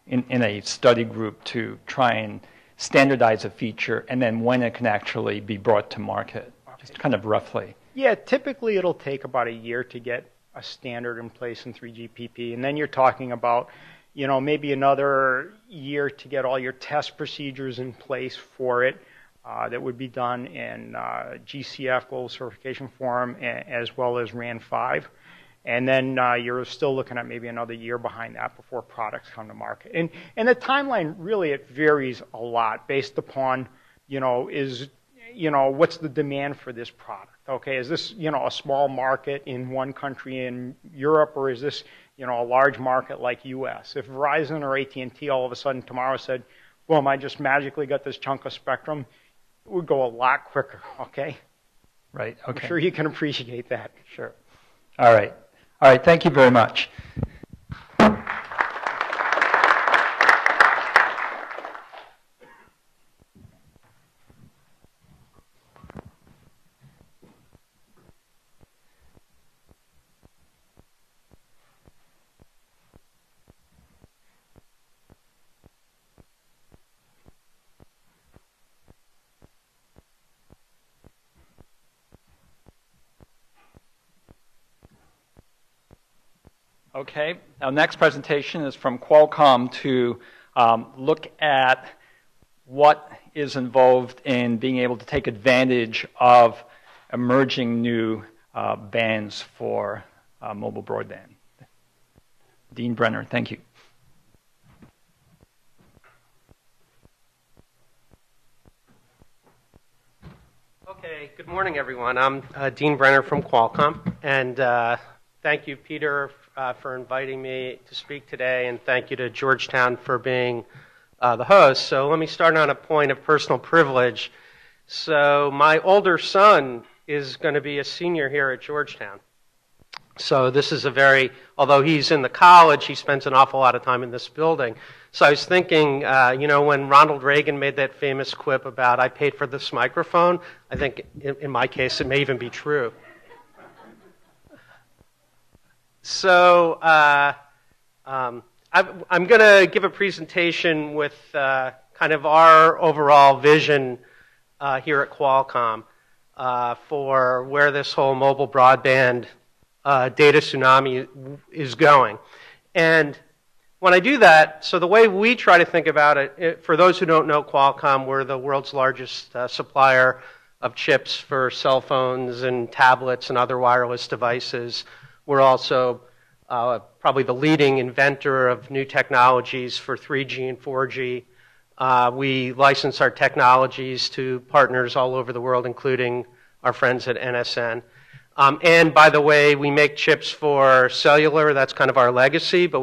A: in a study group to try and standardize a feature, and then when it can actually be brought to market, just kind of roughly.
B: Yeah, typically it'll take about a year to get a standard in place in 3GPP, and then you're talking about, you know, maybe another year to get all your test procedures in place for it. That would be done in GCF, Global Certification Forum, as well as RAN 5. And then you're still looking at maybe another year behind that before products come to market. And the timeline, really, it varies a lot based upon, you know, what's the demand for this product? Okay, is this, you know, a small market in one country in Europe, or is this, you know, a large market like U.S.? If Verizon or AT&T all of a sudden tomorrow said, boom, I just magically got this chunk of spectrum, it would go a lot quicker, okay?
A: Right, okay.
B: I'm sure you can appreciate that.
A: Sure. All right. All right, thank you very much. Okay, our next presentation is from Qualcomm to look at what is involved in being able to take advantage of emerging new bands for mobile broadband. Dean Brenner, thank you.
G: Okay, good morning, everyone. I'm Dean Brenner from Qualcomm, and thank you, Peter, for inviting me to speak today, and thank you to Georgetown for being the host. So let me start on a point of personal privilege. So my older son is going to be a senior here at Georgetown. So this is a very, although he's in the college, he spends an awful lot of time in this building. So I was thinking, you know, when Ronald Reagan made that famous quip about, I paid for this microphone, I think in my case it may even be true. So I'm going to give a presentation with kind of our overall vision here at Qualcomm for where this whole mobile broadband data tsunami is going. And when I do that, so the way we try to think about it, for those who don't know Qualcomm, we're the world's largest supplier of chips for cell phones and tablets and other wireless devices. We're also probably the leading inventor of new technologies for 3G and 4G. We license our technologies to partners all over the world, including our friends at NSN. And by the way, we make chips for cellular. That's kind of our legacy. But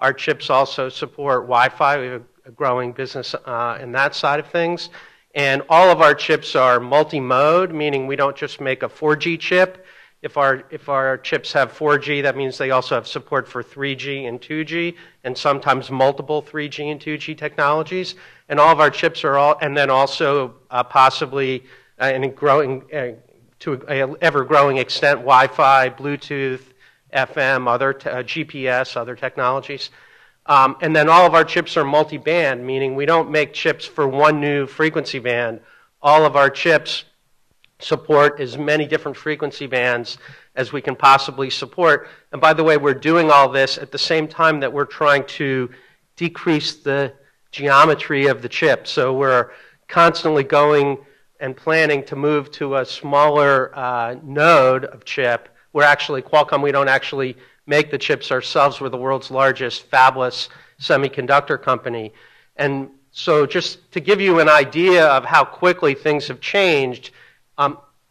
G: our chips also support Wi-Fi. We have a growing business in that side of things. And all of our chips are multi-mode, meaning we don't just make a 4G chip. If our chips have 4G, that means they also have support for 3G and 2G, and sometimes multiple 3G and 2G technologies. And all of our chips are and then also possibly and growing to an ever-growing extent, Wi-Fi, Bluetooth, FM, other GPS, other technologies. And then all of our chips are multi-band, meaning we don't make chips for one new frequency band. All of our chips support as many different frequency bands as we can possibly support. And by the way, we're doing all this at the same time that we're trying to decrease the geometry of the chip. So we're constantly going and planning to move to a smaller node of chip. We're actually, Qualcomm, we don't actually make the chips ourselves. We're the world's largest fabless semiconductor company. And so just to give you an idea of how quickly things have changed,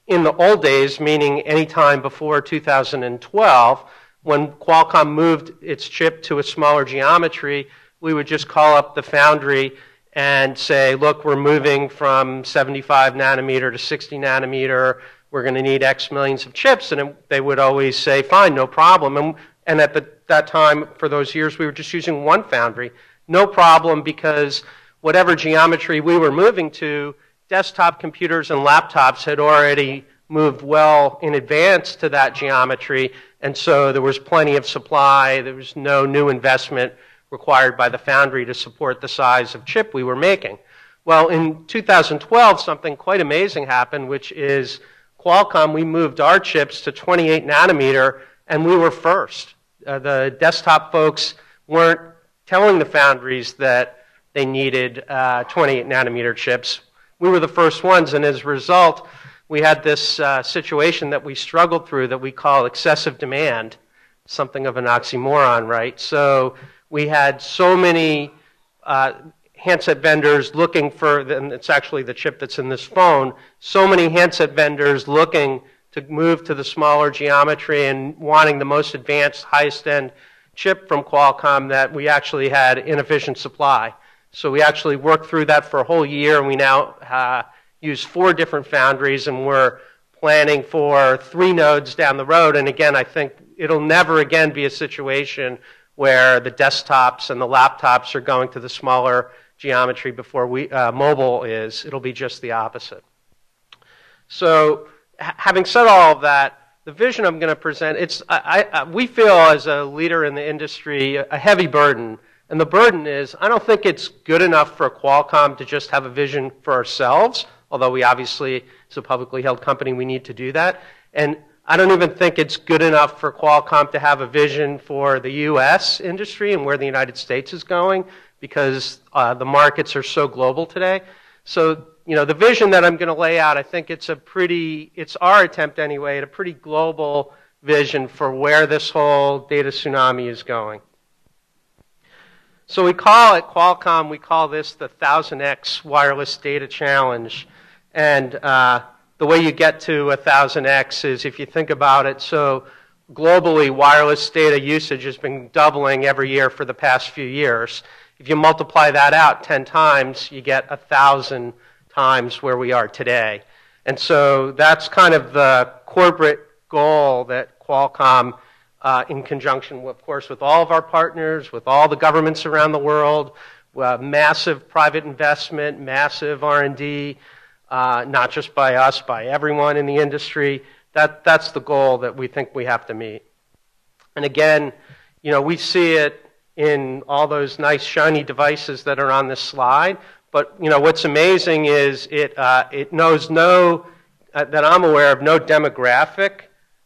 G: in the old days, meaning any time before 2012, when Qualcomm moved its chip to a smaller geometry, we would just call up the foundry and say, look, we're moving from 75 nanometer to 60 nanometer. We're going to need X millions of chips. And they would always say, fine, no problem. And at that time, for those years, we were just using one foundry. No problem, because whatever geometry we were moving to, desktop computers and laptops had already moved well in advance to that geometry, and so there was plenty of supply. There was no new investment required by the foundry to support the size of chip we were making. Well, in 2012, something quite amazing happened, which is Qualcomm, we moved our chips to 28 nanometer, and we were first. The desktop folks weren't telling the foundries that they needed 28 nanometer chips. We were the first ones, and as a result, we had this situation that we struggled through that we call excessive demand, something of an oxymoron, right? So we had so many handset vendors looking for, and it's actually the chip that's in this phone, so many handset vendors looking to move to the smaller geometry and wanting the most advanced, highest-end chip from Qualcomm that we actually had inefficient supply. So we actually worked through that for a whole year, and we now use 4 different foundries, and we're planning for 3 nodes down the road. And again, I think it'll never again be a situation where the desktops and the laptops are going to the smaller geometry before mobile is. It'll be just the opposite. So having said all of that, the vision I'm going to present, we feel as a leader in the industry a heavy burden. And the burden is, I don't think it's good enough for Qualcomm to just have a vision for ourselves, although we obviously, as a publicly held company, we need to do that. And I don't even think it's good enough for Qualcomm to have a vision for the U.S. industry and where the United States is going, because the markets are so global today. So, the vision that I'm going to lay out, I think it's our attempt anyway, at a pretty global vision for where this whole data tsunami is going. So we call it, Qualcomm, we call this the 1000x wireless data challenge. And the way you get to 1000x is, if you think about it, so globally wireless data usage has been doubling every year for the past few years. If you multiply that out 10 times, you get 1,000 times where we are today. And so that's kind of the corporate goal that Qualcomm, in conjunction, of course, with all of our partners, with all the governments around the world, massive private investment, massive R&D, not just by us, by everyone in the industry. That's the goal that we think we have to meet. And again, we see it in all those nice shiny devices that are on this slide. But what's amazing is it knows that I'm aware of no demographic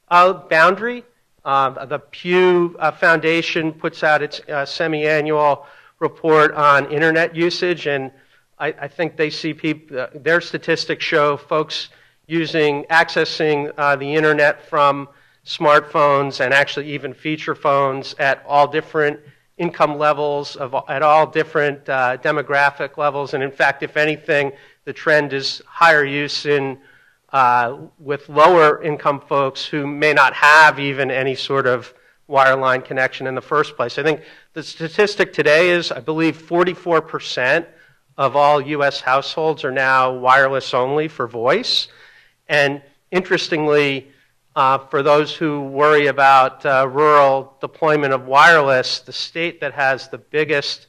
G: boundary. The Pew Foundation puts out its semi-annual report on internet usage, and I think they see their statistics show folks accessing the internet from smartphones and actually even feature phones at all different income levels, at all different demographic levels, and in fact, if anything, the trend is higher use with lower income folks who may not have even any sort of wireline connection in the first place. I think the statistic today is, I believe, 44% of all U.S. households are now wireless only for voice. And interestingly, for those who worry about rural deployment of wireless, the state that has the biggest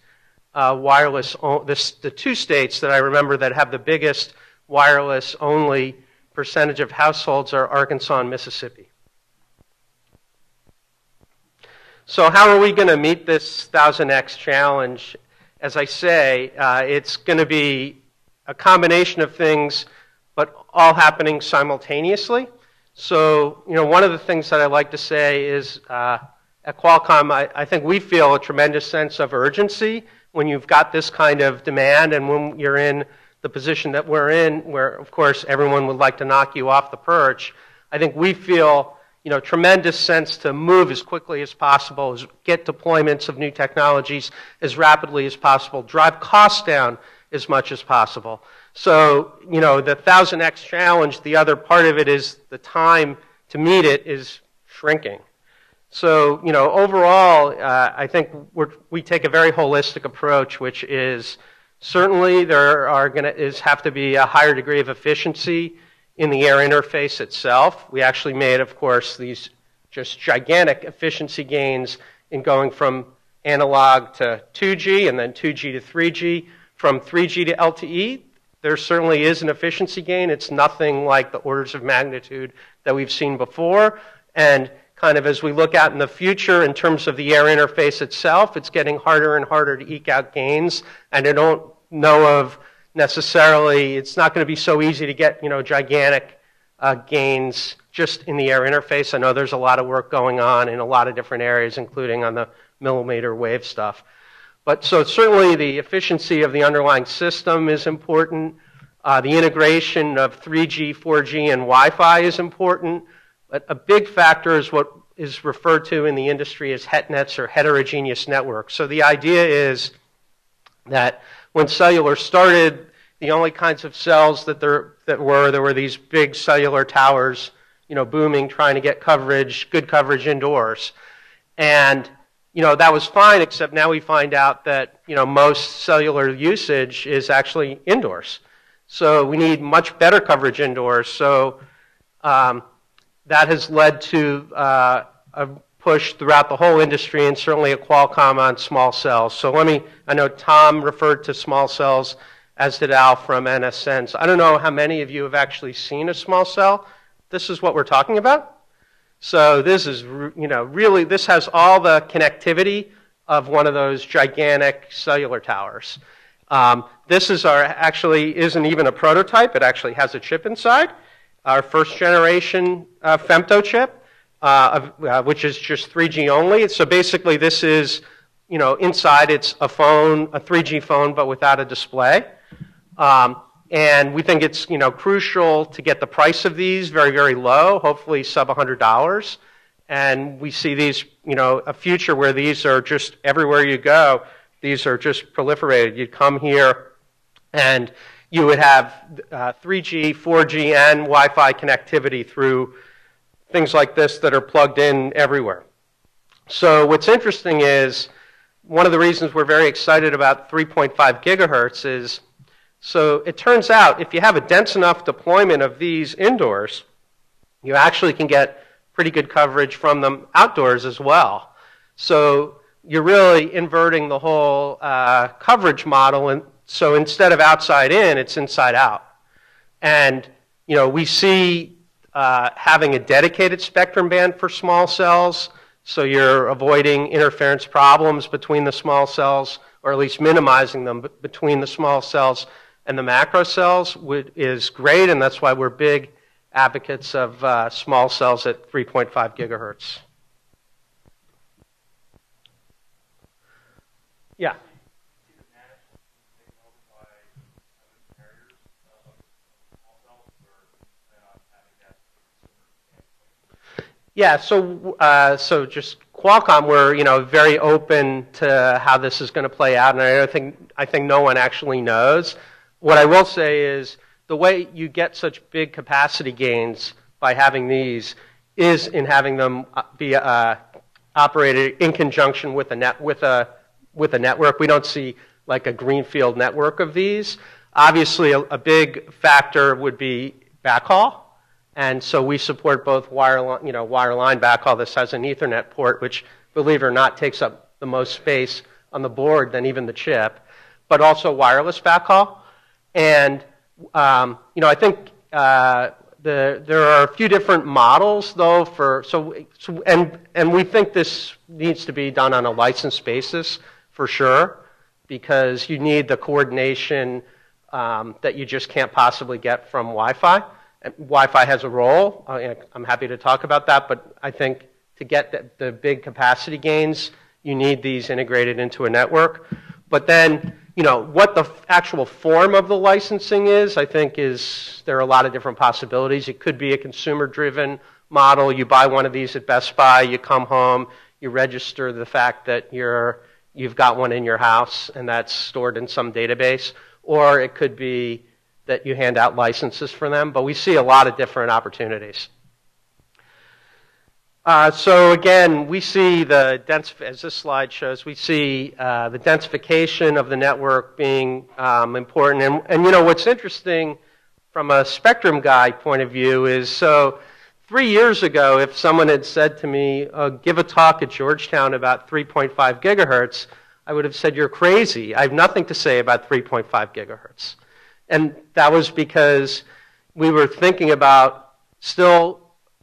G: the two states that I remember that have the biggest wireless only percentage of households are Arkansas and Mississippi. So how are we going to meet this 1000x challenge? As I say, it's going to be a combination of things, but all happening simultaneously. So, one of the things that I like to say is at Qualcomm, I think we feel a tremendous sense of urgency when you've got this kind of demand and when you're in the position that we're in, where, of course, everyone would like to knock you off the perch. I think we feel, tremendous sense to move as quickly as possible, get deployments of new technologies as rapidly as possible, drive costs down as much as possible. So, the 1000x challenge, the other part of it is the time to meet it is shrinking. So, overall, I think we take a very holistic approach, which is certainly there are have to be a higher degree of efficiency in the air interface itself. We actually made, of course, these just gigantic efficiency gains in going from analog to 2G and then 2G to 3G, from 3G to LTE. There certainly is an efficiency gain. It's nothing like the orders of magnitude that we've seen before. And kind of as we look out in the future in terms of the air interface itself, it's getting harder and harder to eke out gains. And I don't know of necessarily, it's not going to be so easy to get, gigantic gains just in the air interface. I know there's a lot of work going on in a lot of different areas, including on the millimeter wave stuff. But so certainly the efficiency of the underlying system is important. The integration of 3G, 4G, and Wi-Fi is important. But a big factor is what is referred to in the industry as HetNets or heterogeneous networks. So the idea is that when cellular started, the only kinds of cells there were these big cellular towers, booming, trying to get coverage, good coverage indoors. And that was fine, except now we find out that, most cellular usage is actually indoors. So we need much better coverage indoors. So that has led to a push throughout the whole industry and certainly at Qualcomm on small cells. So I know Tom referred to small cells, as did Al from NSN. I don't know how many of you have actually seen a small cell. This is what we're talking about. So this is, really, this has all the connectivity of one of those gigantic cellular towers. This is actually isn't even a prototype. It actually has a chip inside. Our first generation femto chip, which is just 3G only. So basically this is, inside it's a phone, a 3G phone, but without a display. And we think it's, crucial to get the price of these very, very low, hopefully sub $100. And we see these, a future where these are just everywhere you go, these are just proliferated. You'd come here and you would have 3G, 4G, and Wi-Fi connectivity through things like this that are plugged in everywhere. So what's interesting is one of the reasons we're very excited about 3.5 gigahertz is, so it turns out if you have a dense enough deployment of these indoors, you actually can get pretty good coverage from them outdoors as well. So you're really inverting the whole coverage model, and so instead of outside in, it's inside out. And we see having a dedicated spectrum band for small cells So you're avoiding interference problems between the small cells, or at least minimizing them between the small cells and the macro cells is great, and that's why we're big advocates of small cells at 3.5 gigahertz. Yeah. Yeah, so just Qualcomm, we're very open to how this is going to play out, and I think no one actually knows. What I will say is the way you get such big capacity gains by having these is in having them be operated in conjunction with a network. We don't see like a greenfield network of these. Obviously, a big factor would be backhaul. And so we support both wireline backhaul. This has an Ethernet port, which, believe it or not, takes up the most space on the board than even the chip, but also wireless backhaul. And I think there are a few different models, though. And we think this needs to be done on a licensed basis for sure, because you need the coordination that you just can't possibly get from Wi-Fi. Wi-Fi has a role. I'm happy to talk about that, but I think to get the big capacity gains, you need these integrated into a network. But then, what the actual form of the licensing is, I think there are a lot of different possibilities. It could be a consumer-driven model. You buy one of these at Best Buy, you come home, you register the fact that you've got one in your house, and that's stored in some database. Or it could be that you hand out licenses for them, but we see a lot of different opportunities. So again, we see as this slide shows, we see the densification of the network being important. And what's interesting from a spectrum guy point of view is, so 3 years ago, if someone had said to me, give a talk at Georgetown about 3.5 gigahertz, I would have said, you're crazy. I have nothing to say about 3.5 gigahertz. And that was because we were thinking about still,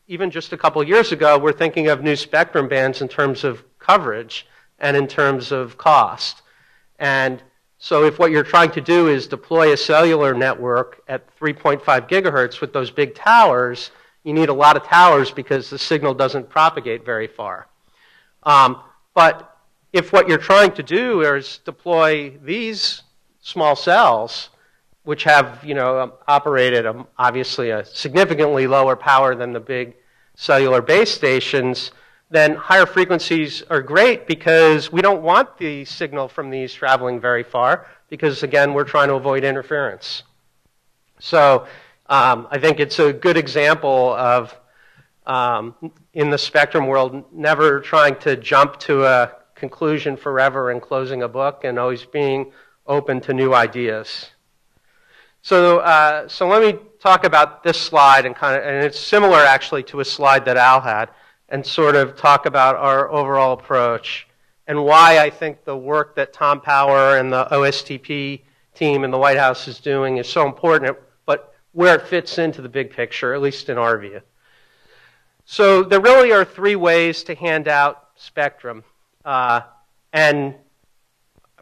G: even just a couple years ago, we're thinking of new spectrum bands in terms of coverage and in terms of cost. And so if what you're trying to do is deploy a cellular network at 3.5 gigahertz with those big towers, you need a lot of towers because the signal doesn't propagate very far. But if what you're trying to do is deploy these small cells, which have, operated obviously a significantly lower power than the big cellular base stations, then higher frequencies are great because we don't want the signal from these traveling very far because, again, we're trying to avoid interference. So I think it's a good example of, in the spectrum world, never trying to jump to a conclusion forever and closing a book and always being open to new ideas. So let me talk about this slide and it's similar actually to a slide that Al had, and sort of talk about our overall approach and why I think the work that Tom Power and the OSTP team in the White House is doing is so important, but where it fits into the big picture, at least in our view. So there really are three ways to hand out spectrum, and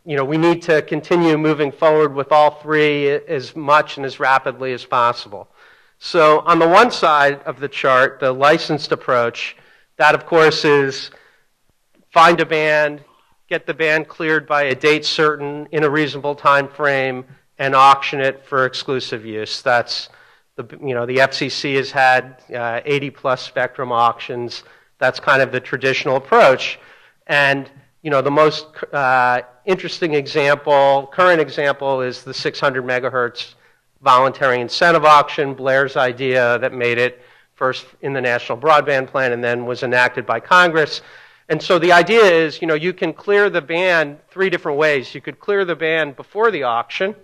G: we need to continue moving forward with all three as much and as rapidly as possible. So on the one side of the chart, the licensed approach, that of course is find a band, get the band cleared by a date certain in a reasonable time frame, and auction it for exclusive use. That's the FCC has had 80 plus spectrum auctions. That's kind of the traditional approach. And the most interesting example, current example, is the 600 megahertz voluntary incentive auction, Blair's idea that made it first in the National Broadband Plan and then was enacted by Congress. And so the idea is, you can clear the band three different ways. You could clear the band before the auction.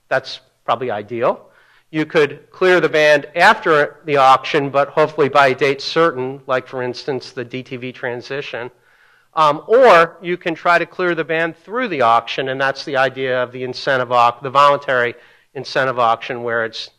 G: That's probably ideal. You could clear the band after the auction, but hopefully by a date certain, like, for instance, the DTV transition. Or you can try to clear the band through the auction, and that's the idea of the the voluntary incentive auction, where it's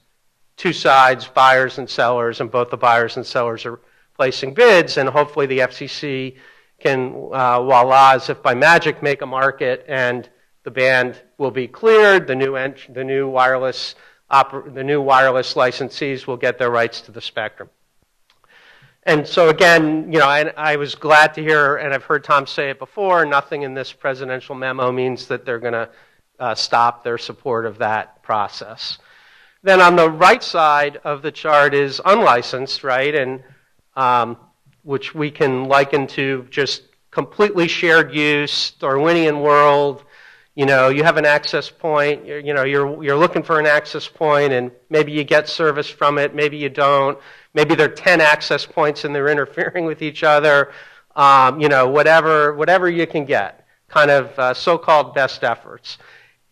G: two sides, buyers and sellers, and both the buyers and sellers are placing bids, and hopefully the FCC can, voila, as if by magic, make a market, and the band will be cleared. The new wireless licensees will get their rights to the spectrum. And so again, you know, I was glad to hear, and I've heard Tom say it before, nothing in this presidential memo means that they're going to stop their support of that process. Then on the right side of the chart is unlicensed, right, and which we can liken to just completely shared use, Darwinian world. You know, you have an access point, you're looking for an access point, and maybe you get service from it, maybe you don't. Maybe there are 10 access points and they're interfering with each other. You know, whatever you can get, kind of so-called best efforts.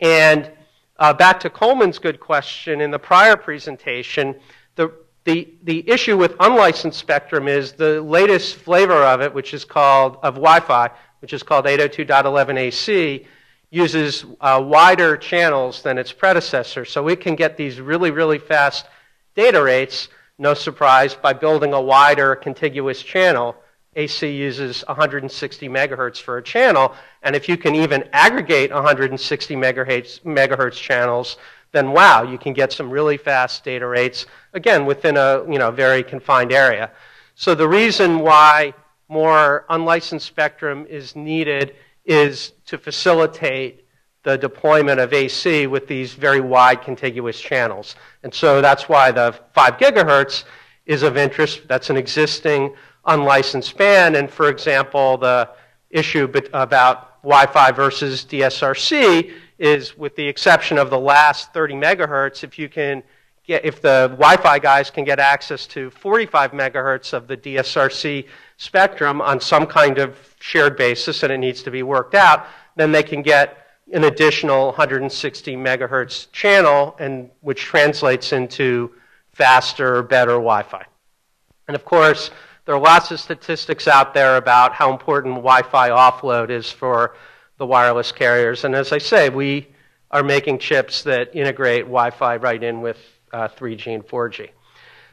G: And back to Coleman's good question in the prior presentation, the issue with unlicensed spectrum is the latest flavor of it, which is called, of Wi-Fi, which is called 802.11ac, uses wider channels than its predecessor. So it can get these really, really fast data rates, no surprise, by building a wider contiguous channel. AC uses 160 megahertz for a channel, and if you can even aggregate 160 megahertz channels, then wow, you can get some really fast data rates, again, within a very confined area. So the reason why more unlicensed spectrum is needed is to facilitate the deployment of AC with these very wide contiguous channels. And so that's why the 5 gigahertz is of interest. That's an existing unlicensed band. And for example, the issue about Wi-Fi versus DSRC is, with the exception of the last 30 megahertz, if the Wi-Fi guys can get access to 45 megahertz of the DSRC spectrum on some kind of shared basis, and it needs to be worked out, then they can get an additional 160 megahertz channel, and which translates into faster, better Wi-Fi. And of course, there are lots of statistics out there about how important Wi-Fi offload is for the wireless carriers. And as I say, we are making chips that integrate Wi-Fi right in with 3G and 4G.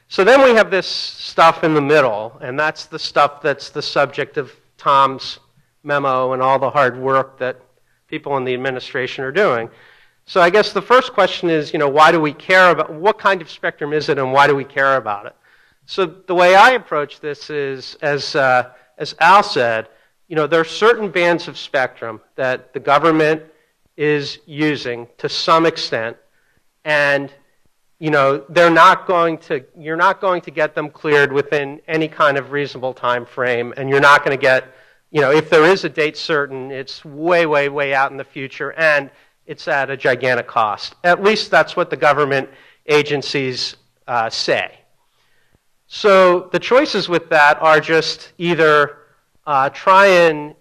G: So then we have this stuff in the middle, and that's the stuff that's the subject of Tom's memo and all the hard work that people in the administration are doing. So I guess the first question is, why do we care about, what kind of spectrum is it, and why do we care about it? So the way I approach this is, as Al said, there are certain bands of spectrum that the government is using to some extent, and you're not going to get them cleared within any kind of reasonable time frame, and you're not going to get, if there is a date certain, it's way, way, way out in the future, and it's at a gigantic cost. At least that's what the government agencies say. So the choices with that are just either try and,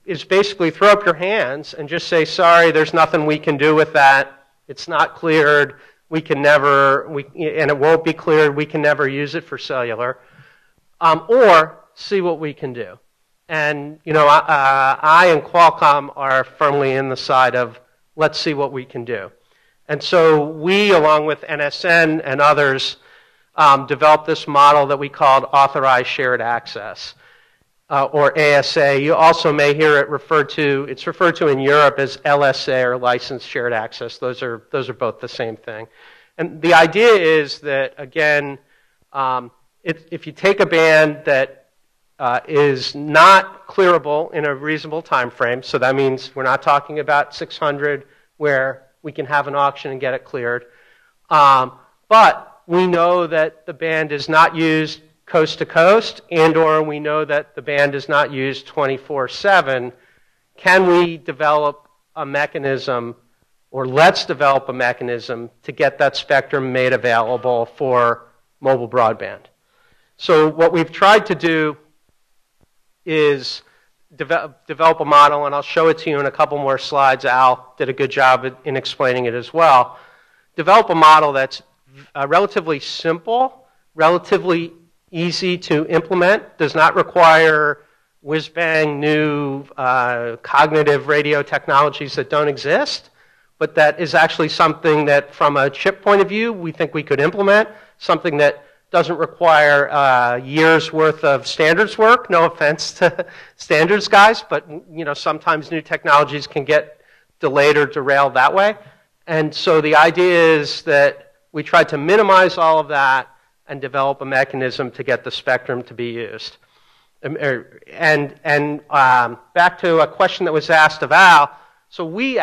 G: is basically throw up your hands and just say, sorry, there's nothing we can do with that. It's not cleared. We can never, and it won't be cleared. We can never use it for cellular. Or see what we can do. And, I and Qualcomm are firmly in the side of let's see what we can do. And so we, along with NSN and others, developed this model that we called authorized shared access, or ASA. You also may hear it referred to, it's referred to in Europe as LSA, or licensed shared access. Those are both the same thing. And the idea is that, again, if you take a band that is not clearable in a reasonable time frame, so that means we're not talking about 600 where we can have an auction and get it cleared, but we know that the band is not used coast to coast, and or we know that the band is not used 24/7, can we develop a mechanism, or let's develop a mechanism to get that spectrum made available for mobile broadband? So what we've tried to do is develop a model, and I'll show it to you in a couple more slides. Al did a good job in explaining it as well. Develop a model that's relatively simple, relatively easy to implement, does not require whiz-bang new cognitive radio technologies that don't exist, but that is actually something that, from a chip point of view, we think we could implement, something that doesn't require years worth of standards work. No offense to standards guys, but sometimes new technologies can get delayed or derailed that way. And so the idea is that we tried to minimize all of that and develop a mechanism to get the spectrum to be used. And back to a question that was asked of Al. So we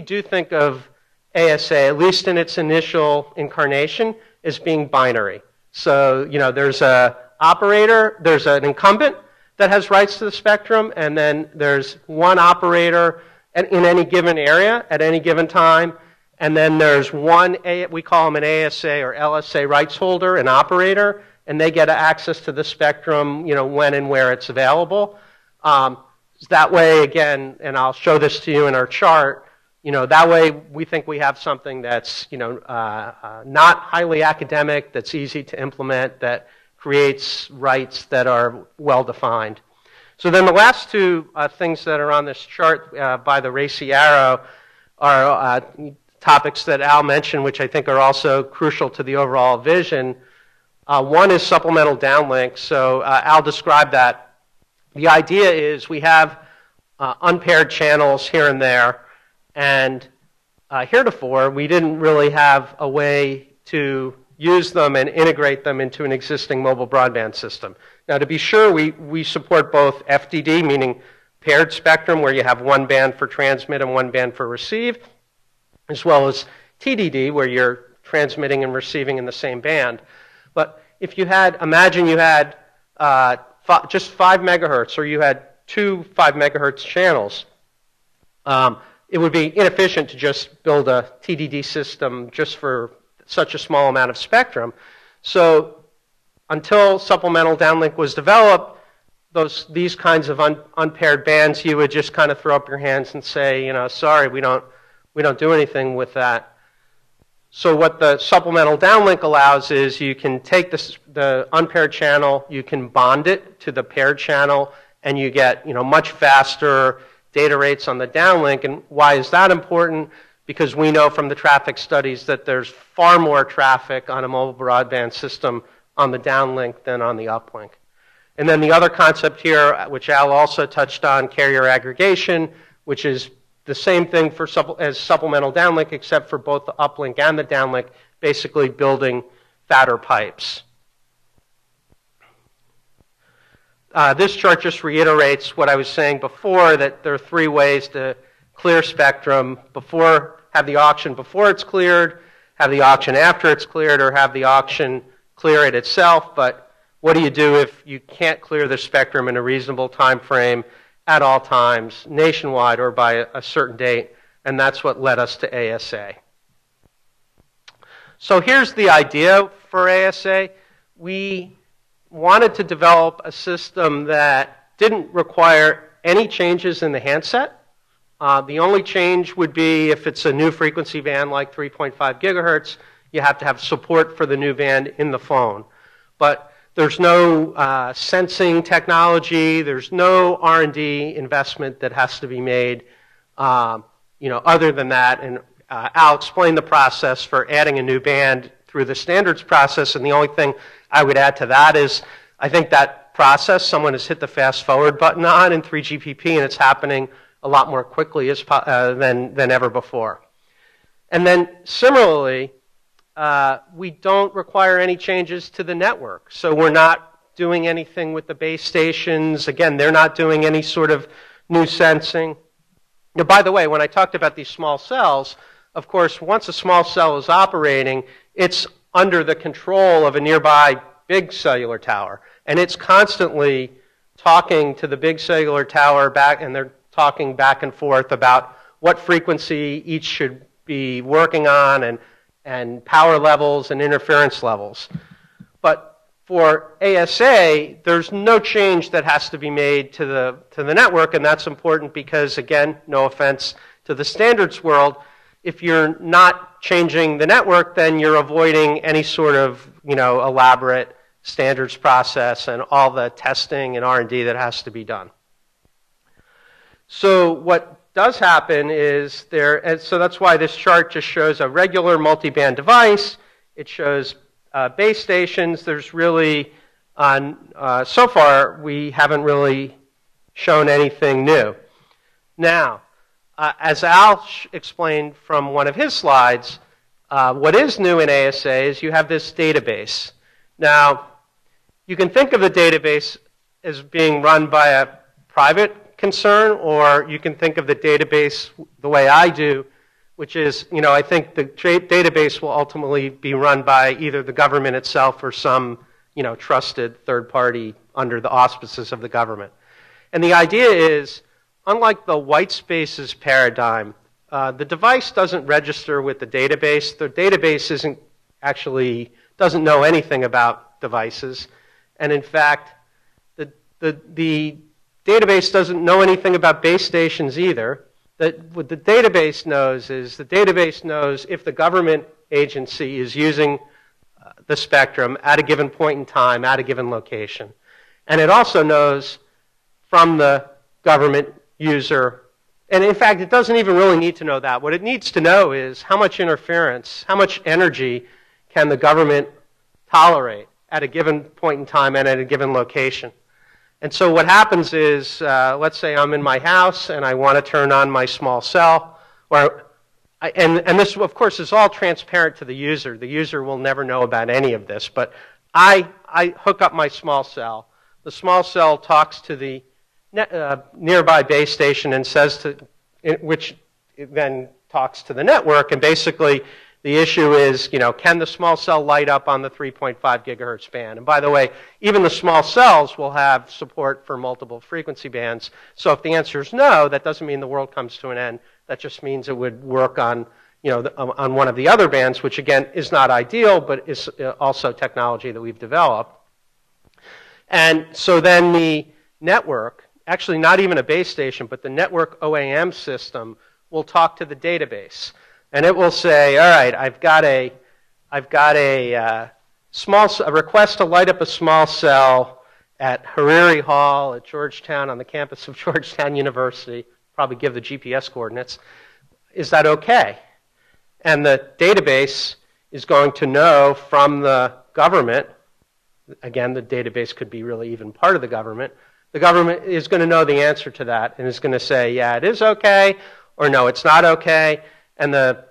G: do think of ASA, at least in its initial incarnation, as being binary. So, there's an operator, there's an incumbent that has rights to the spectrum, and then there's one operator in any given area at any given time, and then there's one, we call them an ASA or LSA rights holder, an operator, and they get access to the spectrum, when and where it's available. That way, again, and I'll show this to you in our chart, that way we think we have something that's, not highly academic, that's easy to implement, that creates rights that are well defined. So then the last two things that are on this chart by the racy arrow are topics that Al mentioned, which I think are also crucial to the overall vision. One is supplemental downlink. So Al described that. The idea is we have unpaired channels here and there, and heretofore we didn't really have a way to use them and integrate them into an existing mobile broadband system. Now, to be sure, we support both FDD, meaning paired spectrum, where you have one band for transmit and one band for receive, as well as TDD, where you're transmitting and receiving in the same band. But if you had, imagine you had just 5 megahertz, or you had 2 5 megahertz channels, it would be inefficient to just build a TDD system just for such a small amount of spectrum. So until supplemental downlink was developed, these kinds of unpaired bands, you would just kind of throw up your hands and say, sorry, we don't do anything with that. So what the supplemental downlink allows is you can take the unpaired channel, you can bond it to the paired channel, and you get much faster data rates on the downlink. And why is that important? Because we know from the traffic studies that there's far more traffic on a mobile broadband system on the downlink than on the uplink. And then the other concept here, which Al also touched on, carrier aggregation, which is the same thing as supplemental downlink, except for both the uplink and the downlink, basically building fatter pipes. This chart just reiterates what I was saying before, that there are 3 ways to clear spectrum: have the auction before it's cleared, have the auction after it's cleared, or have the auction clear it itself. But what do you do if you can't clear the spectrum in a reasonable time frame at all times, nationwide or by a certain date? And that's what led us to ASA. So here's the idea for ASA. We wanted to develop a system that didn't require any changes in the handset. The only change would be if it's a new frequency band like 3.5 gigahertz, you have to have support for the new band in the phone. But there's no sensing technology, there's no R&D investment that has to be made, other than that. And I'll explain the process for adding a new band through the standards process. And the only thing I would add to that is I think that process, someone has hit the fast forward button on in 3GPP, and it's happening a lot more quickly than ever before. And then similarly, we don't require any changes to the network. So we're not doing anything with the base stations. Again, they're not doing any sort of new sensing. Now, by the way, when I talked about these small cells, of course, once a small cell is operating, it's under the control of a nearby big cellular tower. And it's constantly talking to the big cellular tower back, and they're talking back and forth about what frequency each should be working on, and power levels and interference levels. But for ASA, there's no change that has to be made to the network, and that's important because, again, no offense to the standards world, if you're not changing the network, then you're avoiding any sort of elaborate standards process and all the testing and R&D that has to be done. So what does happen is and so that's why this chart just shows a regular multiband device. It shows base stations, there's really, so far, we haven't really shown anything new. Now, as Al explained from one of his slides, what is new in ASA is you have this database. Now, you can think of the database as being run by a private concern, or you can think of the database the way I do, which is, I think the database will ultimately be run by either the government itself or some, trusted third party under the auspices of the government. And the idea is, unlike the white spaces paradigm, the device doesn't register with the database. The database doesn't know anything about devices. And in fact, the database doesn't know anything about base stations either. What the database knows is the database knows if the government agency is using the spectrum at a given point in time, at a given location. And it also knows from the government user, and in fact, it doesn't even really need to know that. What it needs to know is how much interference, how much energy can the government tolerate at a given point in time and at a given location. And so what happens is, let's say I'm in my house and I want to turn on my small cell, and this, of course, is all transparent to the user. The user will never know about any of this, but I hook up my small cell. The small cell talks to the nearby base station and which then talks to the network, and basically the issue is, can the small cell light up on the 3.5 gigahertz band? And by the way, even the small cells will have support for multiple frequency bands. So if the answer is no, that doesn't mean the world comes to an end. That just means it would work on, on one of the other bands, which again is not ideal, but is also technology that we've developed. And so then the network, actually not even a base station, but the network OAM system will talk to the database. And it will say, all right, I've got a request to light up a small cell at Hariri Hall at Georgetown on the campus of Georgetown University. Probably give the GPS coordinates. Is that okay? And the database is going to know from the government. Again, the database could be really even part of the government. The government is going to know the answer to that and is going to say, yeah, it is okay, or no, it's not okay. And the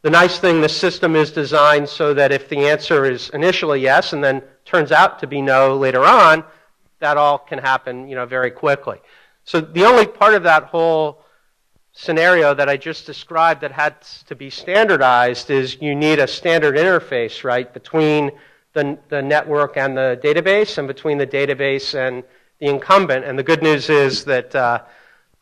G: nice thing, the system is designed so that if the answer is initially yes and then turns out to be no later on, that all can happen, very quickly. So the only part of that whole scenario that I just described that had to be standardized is you need a standard interface, right, between the network and the database, and between the database and the incumbent. And the good news is that,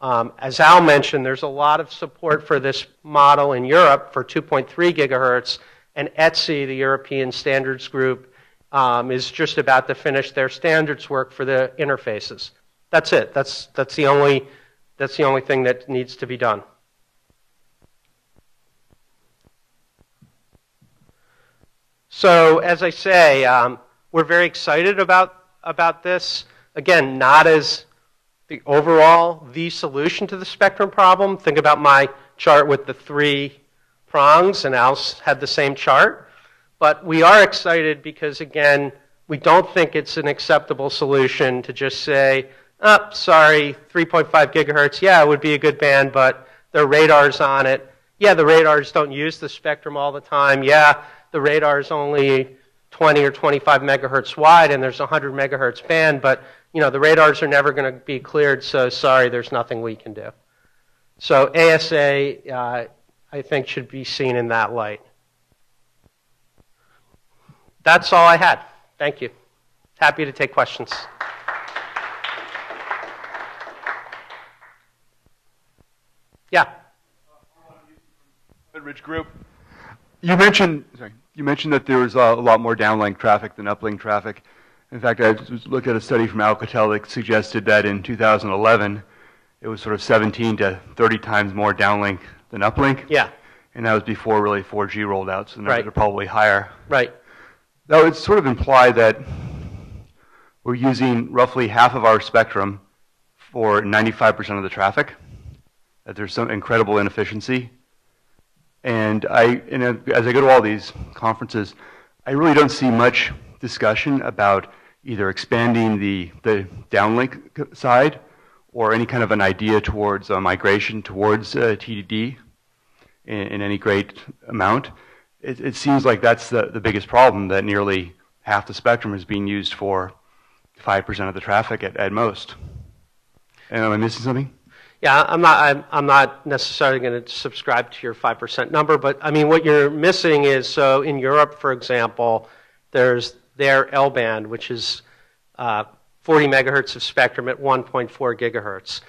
G: as Al mentioned, there's a lot of support for this model in Europe for 2.3 gigahertz, and ETSI, the European Standards Group, is just about to finish their standards work for the interfaces. That's it. That's the only thing that needs to be done. So, as I say, we're very excited about this. Again, not as the solution to the spectrum problem. Think about my chart with the 3 prongs, and Al's had the same chart. But we are excited because, again, we don't think it's an acceptable solution to just say, oh, sorry, 3.5 gigahertz, yeah, it would be a good band, but there are radars on it. Yeah, the radars don't use the spectrum all the time. Yeah, the radar is only 20 or 25 megahertz wide, and there's a 100 megahertz band, but the radars are never going to be cleared, so sorry, there's nothing we can do. So ASA, I think, should be seen in that light. That's all I had. Thank you. Happy to take questions. Yeah.
H: Ridge Group. You mentioned that there was a lot more downlink traffic than uplink traffic. In fact, I looked at a study from Alcatel that suggested that in 2011, it was sort of 17 to 30 times more downlink than uplink.
G: Yeah.
H: And that was before really 4G rolled out, so the numbers
G: Right.
H: are probably higher.
G: Right.
H: That would sort of imply that we're using roughly half of our spectrum for 95% of the traffic, that there's some incredible inefficiency. And as I go to all these conferences, I really don't see much discussion about either expanding the downlink side or any kind of an idea towards migration towards TDD in any great amount. It seems like that's the biggest problem, that nearly half the spectrum is being used for 5% of the traffic at most. And am I missing something?
G: Yeah, I'm not necessarily going to subscribe to your 5% number, but I mean, what you're missing is, so in Europe, for example, there's their L-band, which is 40 megahertz of spectrum at 1.4 gigahertz.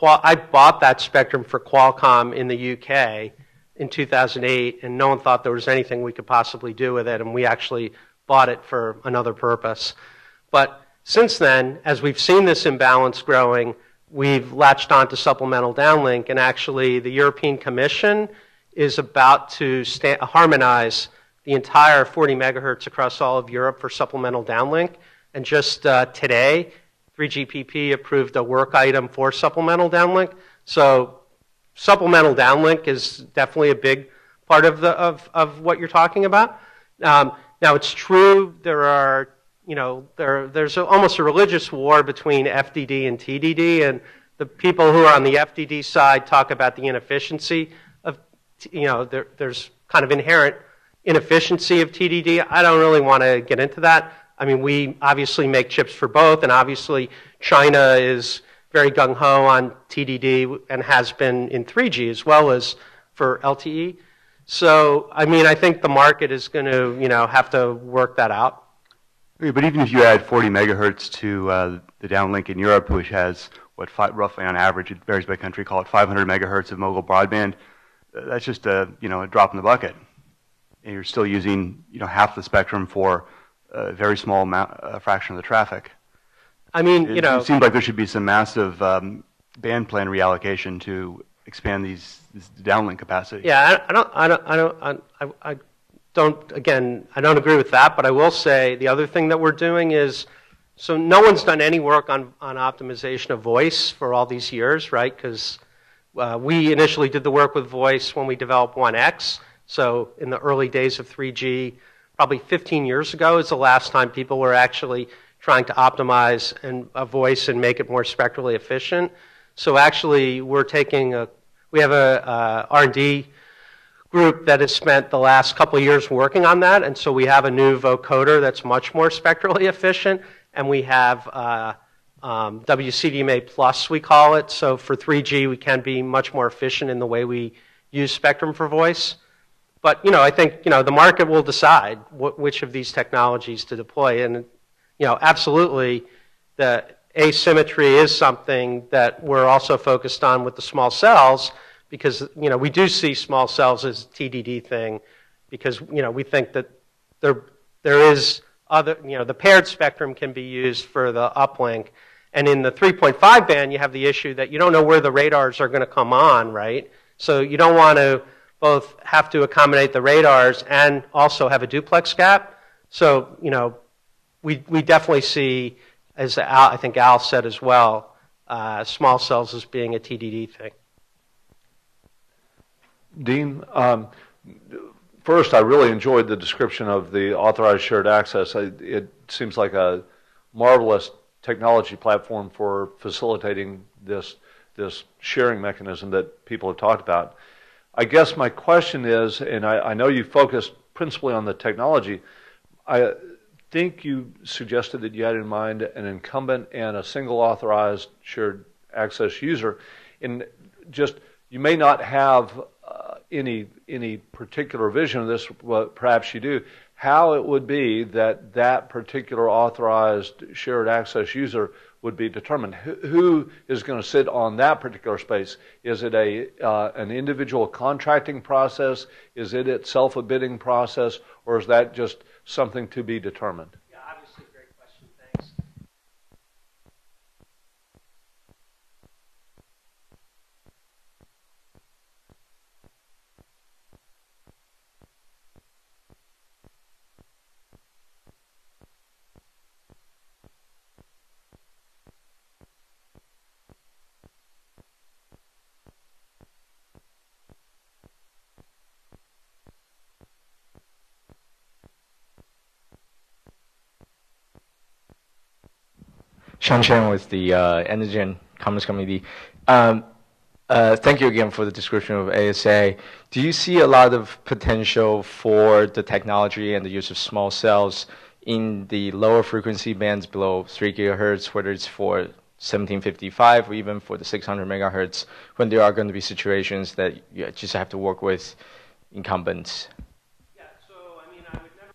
G: I bought that spectrum for Qualcomm in the UK in 2008, and no one thought there was anything we could possibly do with it, and we actually bought it for another purpose. But since then, as we've seen this imbalance growing, we've latched on to supplemental downlink, and actually the European Commission is about to harmonize the entire 40 megahertz across all of Europe for supplemental downlink. And just today, 3GPP approved a work item for supplemental downlink. So supplemental downlink is definitely a big part of what you're talking about. Now it's true there are, there's almost a religious war between FDD and TDD, and the people who are on the FDD side talk about the inefficiency of, there's kind of inherent inefficiency of TDD. I don't really want to get into that. I mean, we obviously make chips for both, and obviously China is very gung-ho on TDD and has been in 3G as well as for LTE. So, I mean, I think the market is going to, have to work that out.
H: Okay, but even if you add 40 megahertz to the downlink in Europe, which has, roughly on average, it varies by country, call it 500 megahertz of mobile broadband, that's just a drop in the bucket. And you're still using, half the spectrum for a very small fraction of the traffic.
G: I mean,
H: it seems like there should be some massive band plan reallocation to expand this downlink capacity.
G: Yeah, I don't agree with that, but I will say the other thing that we're doing is, so no one's done any work on optimization of voice for all these years, right? Because we initially did the work with voice when we developed 1X. So in the early days of 3G, probably 15 years ago is the last time people were actually trying to optimize a voice and make it more spectrally efficient. So actually, we have a R&D group that has spent the last couple of years working on that, and so we have a new vocoder that's much more spectrally efficient, and we have WCDMA plus, we call it. So for 3G, we can be much more efficient in the way we use spectrum for voice. But I think the market will decide which of these technologies to deploy, and absolutely, the asymmetry is something that we're also focused on with the small cells, because we do see small cells as a TDD thing, because we think that there is other, the paired spectrum can be used for the uplink, and in the 3.5 band you have the issue that you don't know where the radars are going to come on, right? So you don't want to both have to accommodate the radars and also have a duplex gap. So we definitely see, as I think Al said as well, small cells as being a TDD thing.
I: Dean, first, I really enjoyed the description of the authorized shared access. It seems like a marvelous technology platform for facilitating this sharing mechanism that people have talked about. I guess my question is, and I know you focused principally on the technology, I think you suggested that you had in mind an incumbent and a single authorized shared access user. And just, you may not have any particular vision of this, but perhaps you do, how it would be that particular authorized shared access user would be determined. Who is going to sit on that particular space? Is it an individual contracting process? Is it itself a bidding process? Or is that just something to be determined?
G: Yeah, obviously, great question. Thanks.
F: Sean Chen with the Energy and Commerce Committee. Thank you again for the description of ASA. Do you see a lot of potential for the technology and the use of small cells in the lower frequency bands below 3 gigahertz, whether it's for 1755 or even for the 600 megahertz, when there are going to be situations that you just have to work with incumbents?
G: Yeah, so I mean, I would never.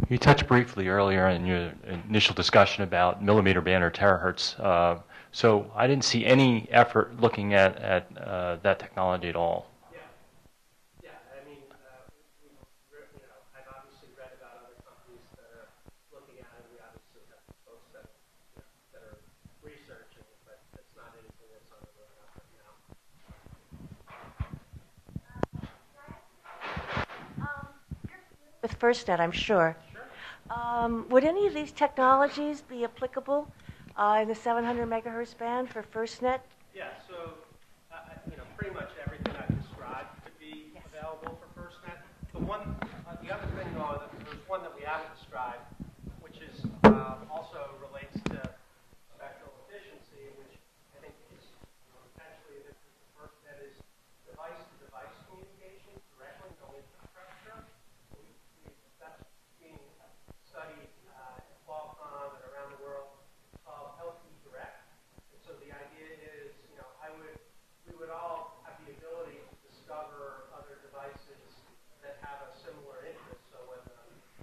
D: You touched briefly earlier in your initial discussion about millimeter band or terahertz. So I didn't see any effort looking at that technology at all.
G: Yeah, I mean, I've obviously read about other companies that are looking at it. We obviously have folks that are researching it, but it's not anything that's on the roadmap right now.
E: With FirstNet, I'm sure. Would any of these technologies be applicable in the 700 megahertz band for FirstNet?
G: Yeah, so pretty available for FirstNet. The other thing, though, there's one that we haven't described, which is also relates to spectral efficiency, which I think is potentially the FirstNet is device-to-device communication directly, no infrastructure. That's being studied at Qualcomm and around the world. It's called LTE Direct. And so the idea is, we would all have the ability to discover other devices that have a similar interest. So when the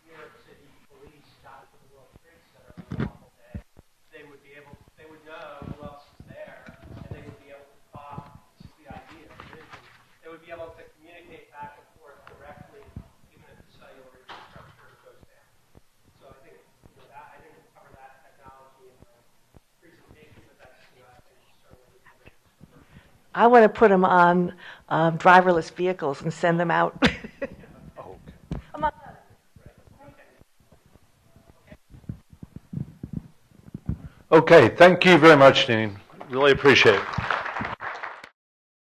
G: New York City police got to the World Trade Center on an awful day, they would know who else is there, and they would be able to talk. This is the idea. They would be able to communicate back and forth directly, even if the cellular infrastructure goes down. So I think I didn't cover that technology in my presentation, but that's I think certainly.
E: I want to put them on driverless vehicles and send them out. Among others.
I: Okay, thank you very much, Dean. Really appreciate it.